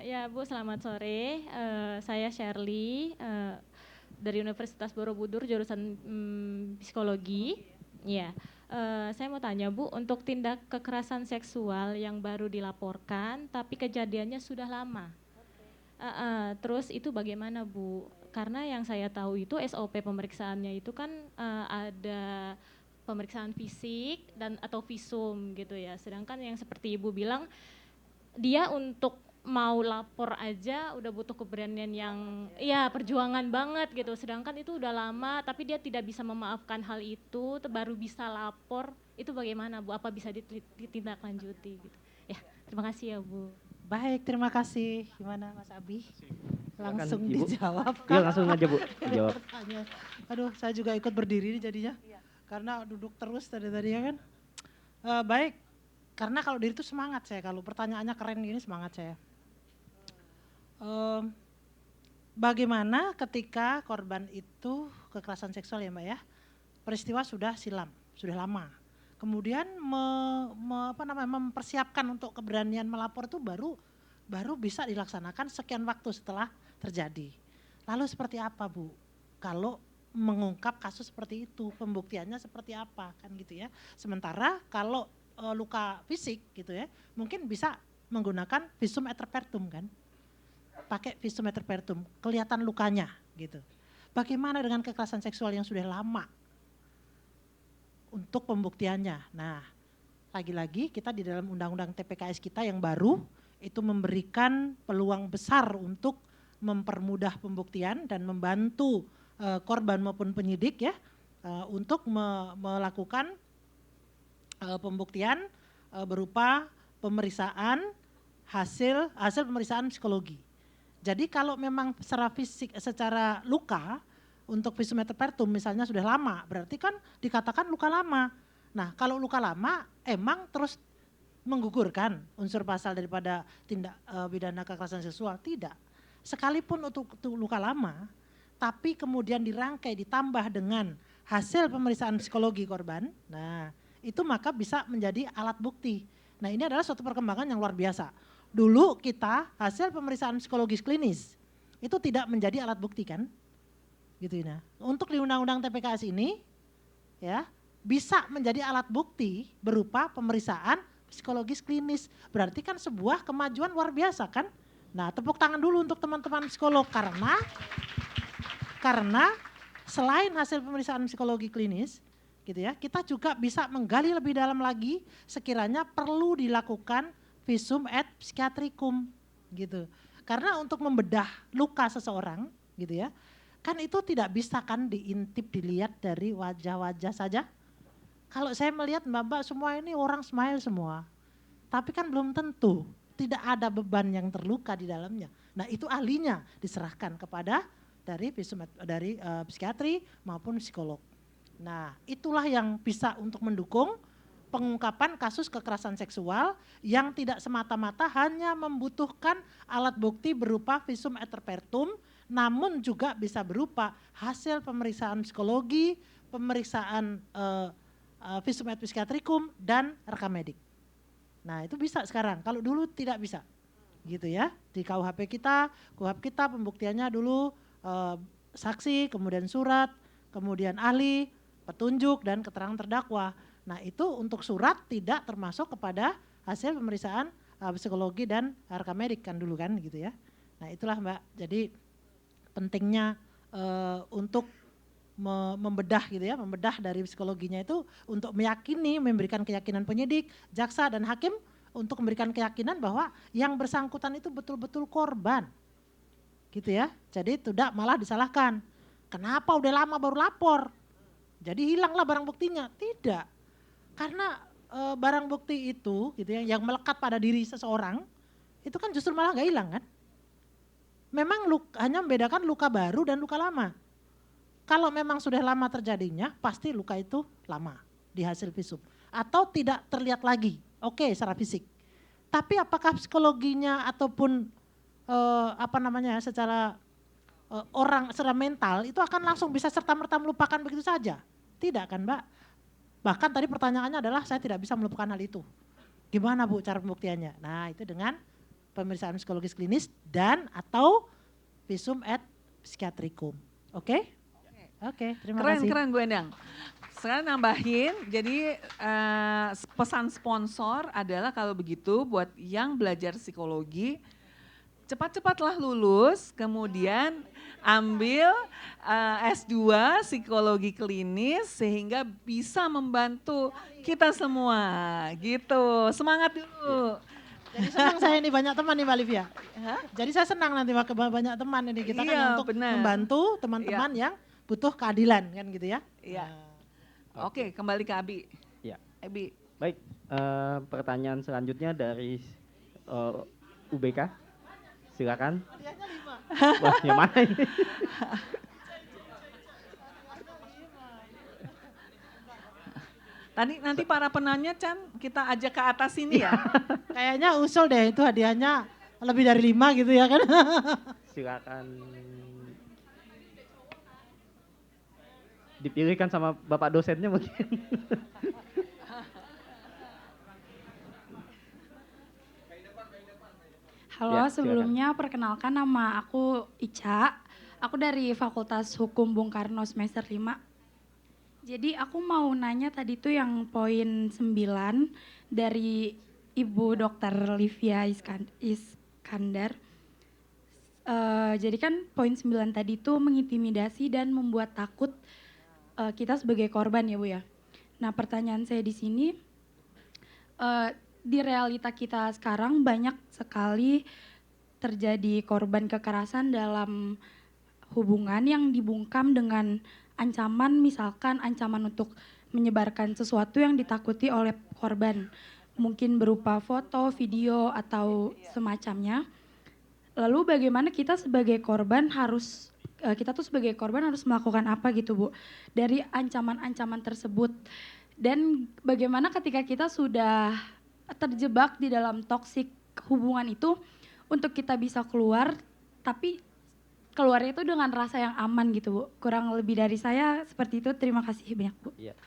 Ya Bu, selamat sore. Saya Shirley dari Universitas Borobudur jurusan psikologi. Ya, saya mau tanya Bu, untuk tindak kekerasan seksual yang baru dilaporkan tapi kejadiannya sudah lama. Terus itu bagaimana Bu? Karena yang saya tahu itu SOP pemeriksaannya itu kan ada pemeriksaan fisik dan atau visum gitu ya. Sedangkan yang seperti Ibu bilang, dia untuk mau lapor aja udah butuh keberanian yang ya perjuangan banget gitu. Sedangkan itu udah lama tapi dia tidak bisa memaafkan hal itu, baru bisa lapor. Itu bagaimana Bu? Apa bisa ditindaklanjuti gitu? Ya, terima kasih ya Bu.
Baik, terima kasih. Gimana Mas Abi? Langsung
Ibu.
dijawab.
Iya, langsung aja Bu, dijawab.
Pertanyaan. Aduh, saya juga ikut berdiri nih jadinya. Karena duduk terus tadi ya kan. Baik, karena kalau diri itu semangat saya. Kalau pertanyaannya keren gini semangat saya. Bagaimana ketika korban itu kekerasan seksual ya Mbak ya, peristiwa sudah silam, sudah lama. Kemudian mempersiapkan untuk keberanian melapor itu baru bisa dilaksanakan sekian waktu setelah terjadi. Lalu seperti apa Bu? Kalau mengungkap kasus seperti itu, pembuktiannya seperti apa kan gitu ya. Sementara kalau luka fisik gitu ya, mungkin bisa menggunakan visum et repertum kan. Pakai visum et repertum, kelihatan lukanya gitu. Bagaimana dengan kekerasan seksual yang sudah lama untuk pembuktiannya? Nah, lagi-lagi kita di dalam undang-undang TPKS kita yang baru itu memberikan peluang besar untuk mempermudah pembuktian dan membantu korban maupun penyidik ya untuk melakukan pembuktian berupa pemeriksaan hasil pemeriksaan psikologi. Jadi kalau memang secara fisik, secara luka untuk visum et repertum misalnya sudah lama, berarti kan dikatakan luka lama. Nah kalau luka lama emang terus menggugurkan unsur pasal daripada tindak pidana kekerasan seksual? Tidak. Sekalipun untuk luka lama, tapi kemudian dirangkai ditambah dengan hasil pemeriksaan psikologi korban, nah itu maka bisa menjadi alat bukti. Nah ini adalah suatu perkembangan yang luar biasa. Dulu kita hasil pemeriksaan psikologis klinis itu tidak menjadi alat bukti kan, gitu ya. Untuk di undang-undang TPKS ini, ya bisa menjadi alat bukti berupa pemeriksaan psikologis klinis. Berarti kan sebuah kemajuan luar biasa kan. Nah tepuk tangan dulu untuk teman-teman psikolog karena selain hasil pemeriksaan psikologi klinis, gitu ya, kita juga bisa menggali lebih dalam lagi sekiranya perlu dilakukan visum et psikiatrikum gitu. Karena untuk membedah luka seseorang gitu ya, kan itu tidak bisa kan diintip dilihat dari wajah-wajah saja. Kalau saya melihat Mbak-mbak semua ini orang smile semua, tapi kan belum tentu tidak ada beban yang terluka di dalamnya. Nah itu ahlinya diserahkan kepada dari visum dari psikiatri maupun psikolog. Nah itulah yang bisa untuk mendukung pengungkapan kasus kekerasan seksual yang tidak semata-mata hanya membutuhkan alat bukti berupa visum et repertum, namun juga bisa berupa hasil pemeriksaan psikologi, pemeriksaan visum et psikiatrikum, dan rekam medik. Nah itu bisa sekarang, kalau dulu tidak bisa. Gitu ya, di KUHP kita pembuktiannya dulu saksi, kemudian surat, kemudian ahli, petunjuk, dan keterangan terdakwa. Nah itu untuk surat tidak termasuk kepada hasil pemeriksaan psikologi dan rekam medik kan dulu kan gitu ya. Nah itulah Mbak, jadi pentingnya untuk membedah gitu ya, membedah dari psikologinya itu untuk meyakini, memberikan keyakinan penyidik, jaksa, dan hakim untuk memberikan keyakinan bahwa yang bersangkutan itu betul-betul korban. Gitu ya. Jadi tidak malah disalahkan. Kenapa udah lama baru lapor? Jadi hilanglah barang buktinya. Tidak. Karena barang bukti itu gitu ya, yang melekat pada diri seseorang itu kan justru malah nggak hilang kan? Memang hanya membedakan luka baru dan luka lama. Kalau memang sudah lama terjadinya, pasti luka itu lama di hasil visum. Atau tidak terlihat lagi. Oke, secara fisik. Tapi apakah psikologinya ataupun secara orang secara mental itu akan langsung bisa serta-merta melupakan begitu saja? Tidak kan Mbak? Bahkan tadi pertanyaannya adalah saya tidak bisa melupakan hal itu. Gimana Bu cara pembuktiannya? Nah itu dengan pemeriksaan psikologis klinis dan atau visum et psikiatrikum. Oke? Oke, terima kasih.
Keren Bu Endang. Sekarang nambahin, jadi pesan sponsor adalah kalau begitu buat yang belajar psikologi, cepat-cepatlah lulus, kemudian ambil S2 psikologi klinis sehingga bisa membantu kita semua gitu. Semangat dulu.
Jadi senang saya ini banyak teman nih Mbak Livia. Jadi saya senang nanti banyak teman ini kita kan untuk membantu teman-teman yang butuh keadilan kan gitu ya.
Iya. Oke, kembali ke Abi.
Ya.
Abi.
Baik, pertanyaan selanjutnya dari UBK. Silakan. Wah, yang mana ini?
Nanti para penanya Chan kita ajak ke atas sini ya.
Kayaknya usul deh itu hadiahnya lebih dari 5 gitu ya kan.
Silakan. Dipilihkan sama Bapak dosennya mungkin.
Halo,
Ya,
sebelumnya perkenalkan nama aku Ica. Aku dari Fakultas Hukum Bung Karno semester 5. Jadi aku mau nanya tadi tuh yang poin 9 dari Ibu Dr. Livia Iskandar. Jadi kan poin 9 tadi tuh mengintimidasi dan membuat takut kita sebagai korban ya Bu ya. Nah pertanyaan saya di sini, di realita kita sekarang banyak sekali terjadi korban kekerasan dalam hubungan yang dibungkam dengan ancaman, misalkan ancaman untuk menyebarkan sesuatu yang ditakuti oleh korban. Mungkin berupa foto, video, atau semacamnya. Lalu bagaimana kita sebagai korban harus melakukan apa gitu Bu dari ancaman-ancaman tersebut, dan bagaimana ketika kita sudah terjebak di dalam toksik hubungan itu untuk kita bisa keluar, tapi keluarnya itu dengan rasa yang aman gitu Bu. Kurang lebih dari saya seperti itu. Terima kasih banyak Bu.
Iya.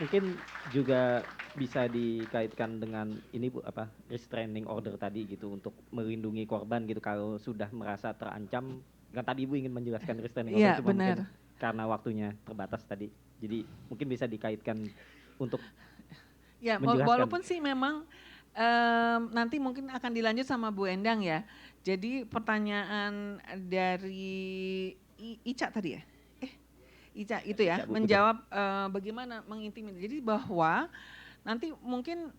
Mungkin juga bisa dikaitkan dengan ini Bu, restraining order tadi gitu untuk melindungi korban gitu kalau sudah merasa terancam. Kan tadi Ibu ingin menjelaskan restraining order, cuma mungkin karena waktunya terbatas tadi. Jadi mungkin bisa dikaitkan untuk
ya, walaupun sih memang nanti mungkin akan dilanjut sama Bu Endang ya. Jadi pertanyaan dari Ica tadi ya? Ica itu ya, Ica, menjawab bagaimana mengintimidasi. Jadi bahwa nanti mungkin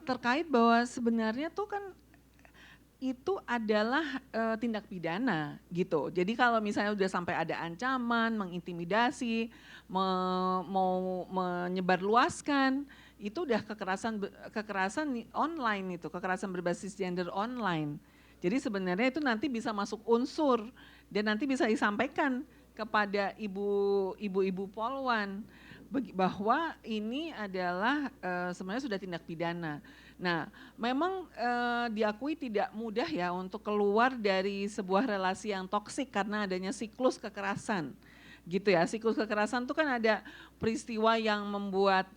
terkait bahwa sebenarnya tuh kan itu adalah tindak pidana gitu. Jadi kalau misalnya udah sampai ada ancaman, mengintimidasi, mau menyebarluaskan, itu udah kekerasan online itu, kekerasan berbasis gender online. Jadi sebenarnya itu nanti bisa masuk unsur dan nanti bisa disampaikan kepada ibu-ibu polwan bahwa ini adalah sebenarnya sudah tindak pidana. Nah, memang diakui tidak mudah ya untuk keluar dari sebuah relasi yang toksik karena adanya siklus kekerasan. Gitu ya, siklus kekerasan itu kan ada peristiwa yang membuat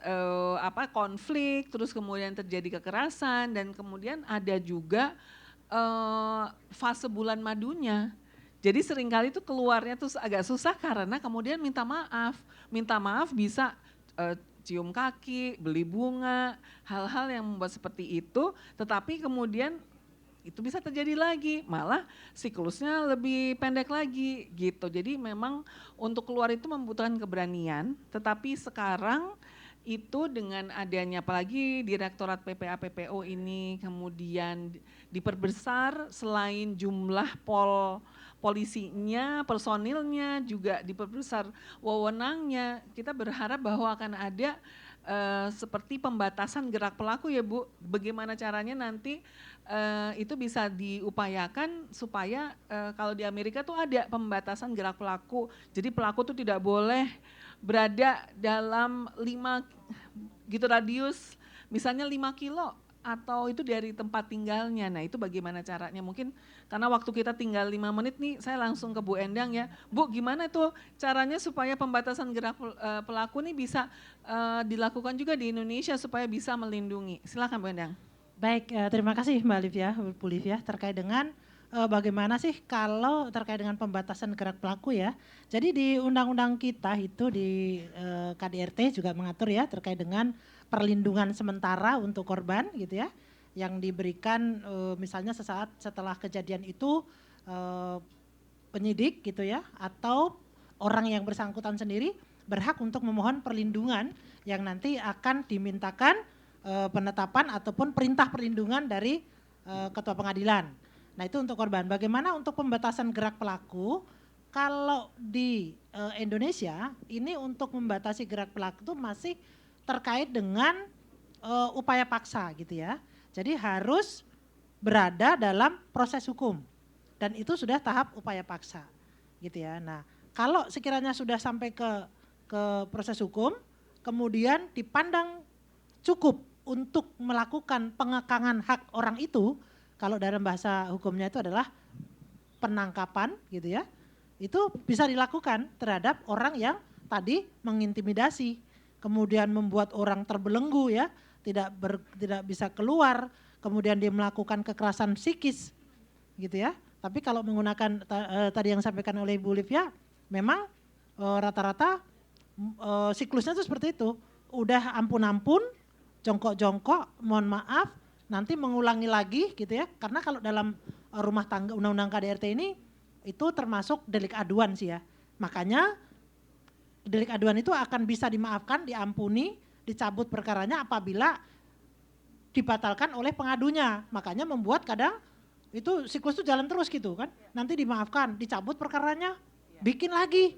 konflik, terus kemudian terjadi kekerasan, dan kemudian ada juga fase bulan madunya. Jadi seringkali itu keluarnya tuh agak susah karena kemudian minta maaf. Minta maaf bisa cium kaki, beli bunga, hal-hal yang membuat seperti itu, tetapi kemudian itu bisa terjadi lagi, malah siklusnya lebih pendek lagi gitu. Jadi memang untuk keluar itu membutuhkan keberanian, tetapi sekarang itu dengan adanya apalagi Direktorat PPA PPO ini kemudian diperbesar, selain jumlah polisinya, personilnya juga diperbesar wewenangnya. Kita berharap bahwa akan ada seperti pembatasan gerak pelaku ya Bu. Bagaimana caranya nanti itu bisa diupayakan supaya kalau di Amerika tuh ada pembatasan gerak pelaku. Jadi pelaku tuh tidak boleh berada dalam 5 gitu radius, misalnya 5 kilo atau itu dari tempat tinggalnya. Nah itu bagaimana caranya? Mungkin karena waktu kita tinggal 5 menit nih, saya langsung ke Bu Endang ya. Bu, gimana tuh caranya supaya pembatasan gerak pelaku nih bisa dilakukan juga di Indonesia supaya bisa melindungi? Silakan Bu Endang.
Baik, terima kasih Mbak Livia, Bu Livia, terkait dengan bagaimana sih kalau terkait dengan pembatasan gerak pelaku ya. Jadi di undang-undang kita itu di KDRT juga mengatur ya terkait dengan perlindungan sementara untuk korban gitu ya, yang diberikan misalnya sesaat setelah kejadian itu penyidik gitu ya, atau orang yang bersangkutan sendiri berhak untuk memohon perlindungan yang nanti akan dimintakan penetapan ataupun perintah perlindungan dari ketua pengadilan. Nah itu untuk korban. Bagaimana untuk pembatasan gerak pelaku? Kalau di Indonesia ini untuk membatasi gerak pelaku itu masih terkait dengan upaya paksa gitu ya. Jadi harus berada dalam proses hukum dan itu sudah tahap upaya paksa gitu ya. Nah kalau sekiranya sudah sampai ke proses hukum, kemudian dipandang cukup untuk melakukan pengekangan hak orang itu, kalau dalam bahasa hukumnya itu adalah penangkapan gitu ya, itu bisa dilakukan terhadap orang yang tadi mengintimidasi, kemudian membuat orang terbelenggu ya, tidak bisa keluar, kemudian dia melakukan kekerasan psikis gitu ya. Tapi kalau menggunakan tadi yang disampaikan oleh Ibu Livia, memang rata-rata siklusnya itu seperti itu, udah ampun-ampun, jongkok-jongkok, mohon maaf, nanti mengulangi lagi gitu ya. Karena kalau dalam rumah tangga undang-undang KDRT ini itu termasuk delik aduan sih ya. Makanya delik aduan itu akan bisa dimaafkan, diampuni, dicabut perkaranya apabila dibatalkan oleh pengadunya. Makanya membuat kadang itu siklus itu jalan terus gitu kan. Nanti dimaafkan, dicabut perkaranya, bikin lagi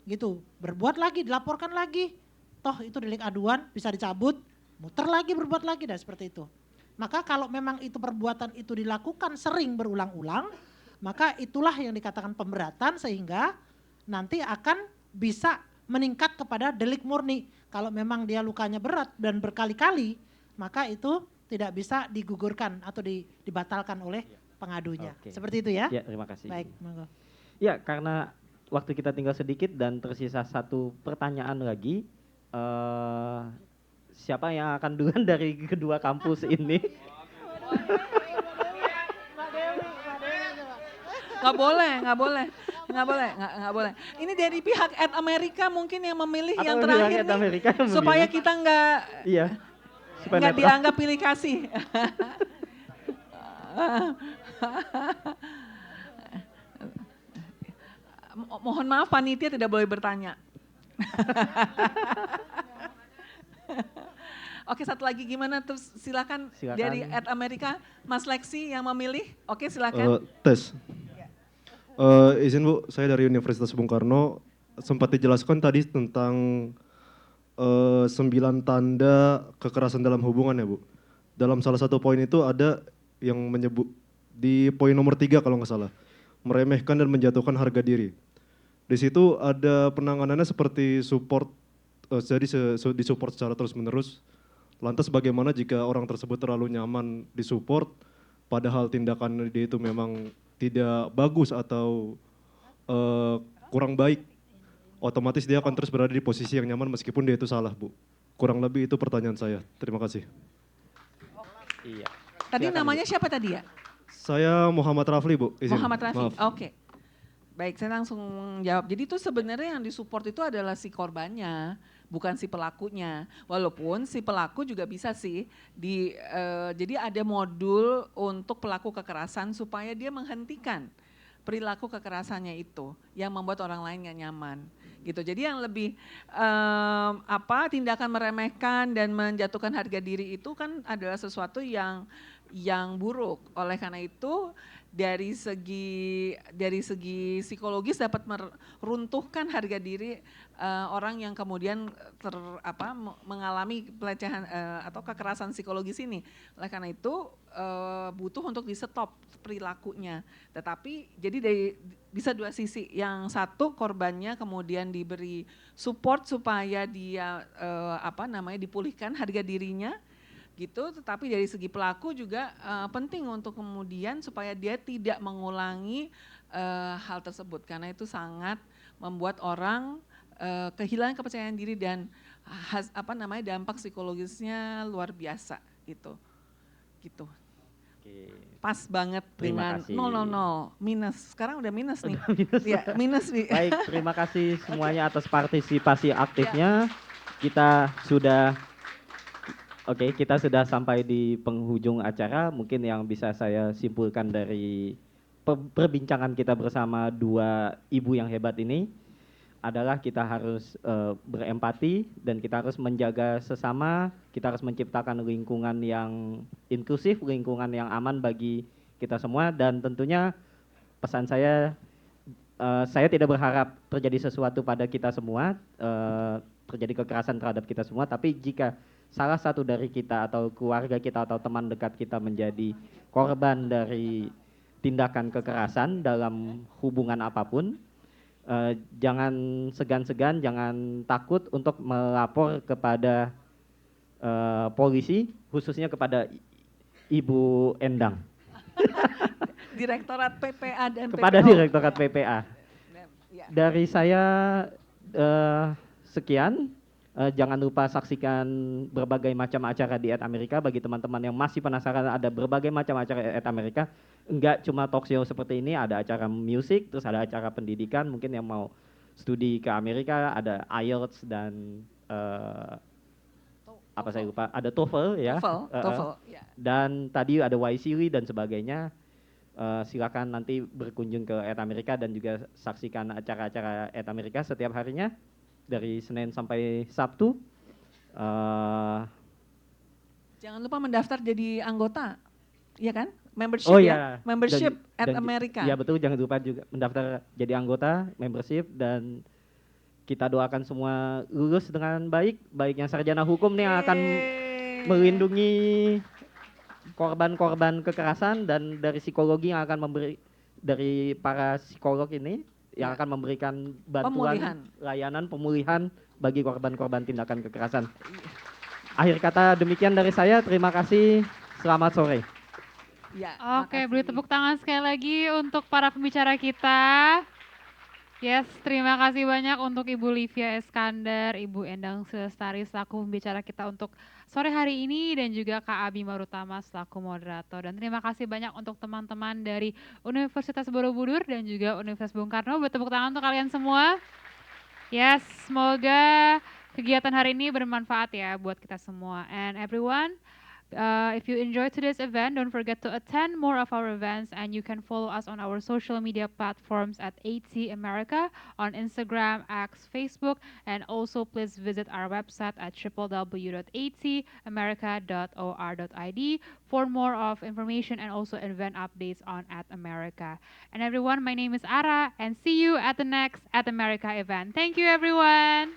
gitu, berbuat lagi, dilaporkan lagi. Toh itu delik aduan bisa dicabut, muter lagi, berbuat lagi, dan seperti itu. Maka kalau memang itu perbuatan itu dilakukan sering berulang-ulang, maka itulah yang dikatakan pemberatan sehingga nanti akan bisa meningkat kepada delik murni. Kalau memang dia lukanya berat dan berkali-kali, maka itu tidak bisa digugurkan atau dibatalkan oleh pengadunya.
Oke.
Seperti itu ya?
Ya, terima kasih.
Baik, monggo.
Ya, karena waktu kita tinggal sedikit dan tersisa satu pertanyaan lagi, siapa yang akan duluan dari kedua kampus ini?
Nggak boleh. Ini dari pihak Ad Amerika mungkin yang memilih
Atau
yang
dari
terakhir
Ad Amerika yang
nih, supaya
memilih.
kita nggak
Iya. Supaya netral.
dianggap pilih kasih. Mohon maaf panitia tidak boleh bertanya. Oke, satu lagi gimana terus silakan dari Ad Amerika Mas Lexi yang memilih. Oke, silakan.
Tes. Izin Bu, saya dari Universitas Bung Karno. Sempat dijelaskan tadi tentang 9 tanda kekerasan dalam hubungan ya Bu. Dalam salah satu poin itu ada yang menyebut di poin nomor 3 kalau nggak salah, meremehkan dan menjatuhkan harga diri. Di situ ada penanganannya seperti support disupport secara terus-menerus. Lantas bagaimana jika orang tersebut terlalu nyaman disupport, padahal tindakan dia itu memang tidak bagus atau kurang baik, otomatis dia akan terus berada di posisi yang nyaman meskipun dia itu salah, Bu. Kurang lebih itu pertanyaan saya. Terima kasih.
Iya.
Tadi
Silakan,
namanya
Bu.
siapa tadi ya?
Saya Muhammad Rafli, Bu. Izin.
Muhammad Rafi.
Maaf.
Oke. Baik, saya langsung jawab. Jadi itu sebenarnya yang disupport itu adalah si korbannya, bukan si pelakunya. Walaupun si pelaku juga bisa sih jadi ada modul untuk pelaku kekerasan supaya dia menghentikan perilaku kekerasannya itu yang membuat orang lain gak nyaman gitu. Jadi yang lebih tindakan meremehkan dan menjatuhkan harga diri itu kan adalah sesuatu yang buruk. Oleh karena itu dari segi psikologis dapat meruntuhkan harga diri orang yang kemudian mengalami pelecehan atau kekerasan psikologis ini. Oleh karena itu butuh untuk di-stop perilakunya. Tetapi jadi bisa dua sisi. Yang satu korbannya kemudian diberi support supaya dia dipulihkan harga dirinya gitu, tetapi dari segi pelaku juga penting untuk kemudian supaya dia tidak mengulangi hal tersebut karena itu sangat membuat orang kehilangan kepercayaan diri dan dampak psikologisnya luar biasa gitu.
Oke.
Pas banget
Terima
dengan
kasih.
000 minus. Sekarang udah minus nih.
Minus.
Iya, minus nih.
Baik, terima kasih semuanya atas partisipasi aktifnya. Kita sudah sampai di penghujung acara. Mungkin yang bisa saya simpulkan dari perbincangan kita bersama dua ibu yang hebat ini adalah kita harus berempati dan kita harus menjaga sesama, kita harus menciptakan lingkungan yang inklusif, lingkungan yang aman bagi kita semua dan tentunya pesan saya tidak berharap terjadi sesuatu pada kita semua, terjadi kekerasan terhadap kita semua, tapi jika salah satu dari kita atau keluarga kita atau teman dekat kita menjadi korban dari tindakan kekerasan dalam hubungan apapun, jangan segan-segan, jangan takut untuk melapor kepada polisi, khususnya kepada Ibu Endang.
Direktorat PPA dan
Kepada
PPO.
Direktorat PPA.
Ya.
Dari saya sekian. Jangan lupa saksikan berbagai macam acara di At Amerika. Bagi teman-teman yang masih penasaran, ada berbagai macam acara At Amerika. Enggak cuma talk show seperti ini, ada acara musik, terus ada acara pendidikan. Mungkin yang mau studi ke Amerika, ada IELTS dan saya lupa, ada TOEFL ya.
TOEFL, ya.
Dan tadi ada YCLI dan sebagainya. Silakan nanti berkunjung ke At Amerika dan juga saksikan acara-acara At Amerika setiap harinya. Dari Senin sampai Sabtu.
Jangan lupa mendaftar jadi anggota, iya kan? Membership
Oh
ya,
iya.
membership At
Dan
America.
Ya betul, jangan lupa juga mendaftar jadi anggota, membership, dan kita doakan semua lulus dengan baik, baik yang sarjana hukum nih yang akan melindungi korban-korban kekerasan dan dari psikologi yang akan memberi, dari para psikolog ini yang akan memberikan bantuan layanan pemulihan bagi korban-korban tindakan kekerasan. Akhir kata demikian dari saya, terima kasih, selamat sore.
Ya,
Oke, beri tepuk tangan sekali lagi untuk para pembicara kita. Yes, terima kasih banyak untuk Ibu Livia Iskandar, Ibu Endang Lestari selaku pembicara kita untuk sore hari ini dan juga Kak Abi Marutama selaku moderator. Dan terima kasih banyak untuk teman-teman dari Universitas Borobudur dan juga Universitas Bung Karno. Bertepuk tangan untuk kalian semua. Yes, semoga kegiatan hari ini bermanfaat ya buat kita semua. And everyone, if you enjoyed today's event, don't forget to attend more of our events and you can follow us on our social media platforms at AT America on Instagram, X, Facebook, and also please visit our website at www.atamerica.or.id for more of information and also event updates on At America. And everyone, my name is Ara and see you at the next At America event. Thank you everyone.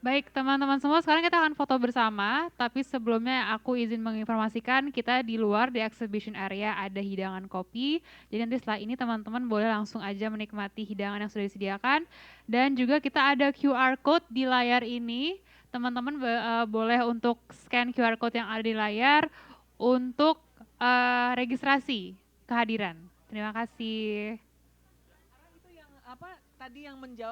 Baik, teman-teman semua, sekarang kita akan foto bersama, tapi sebelumnya aku izin menginformasikan kita di luar di exhibition area ada hidangan kopi. Jadi nanti setelah ini teman-teman boleh langsung aja menikmati hidangan yang sudah disediakan. Dan juga kita ada QR code di layar ini. Teman-teman boleh untuk scan QR code yang ada di layar untuk registrasi kehadiran. Terima kasih.
Itu yang apa tadi yang menjawab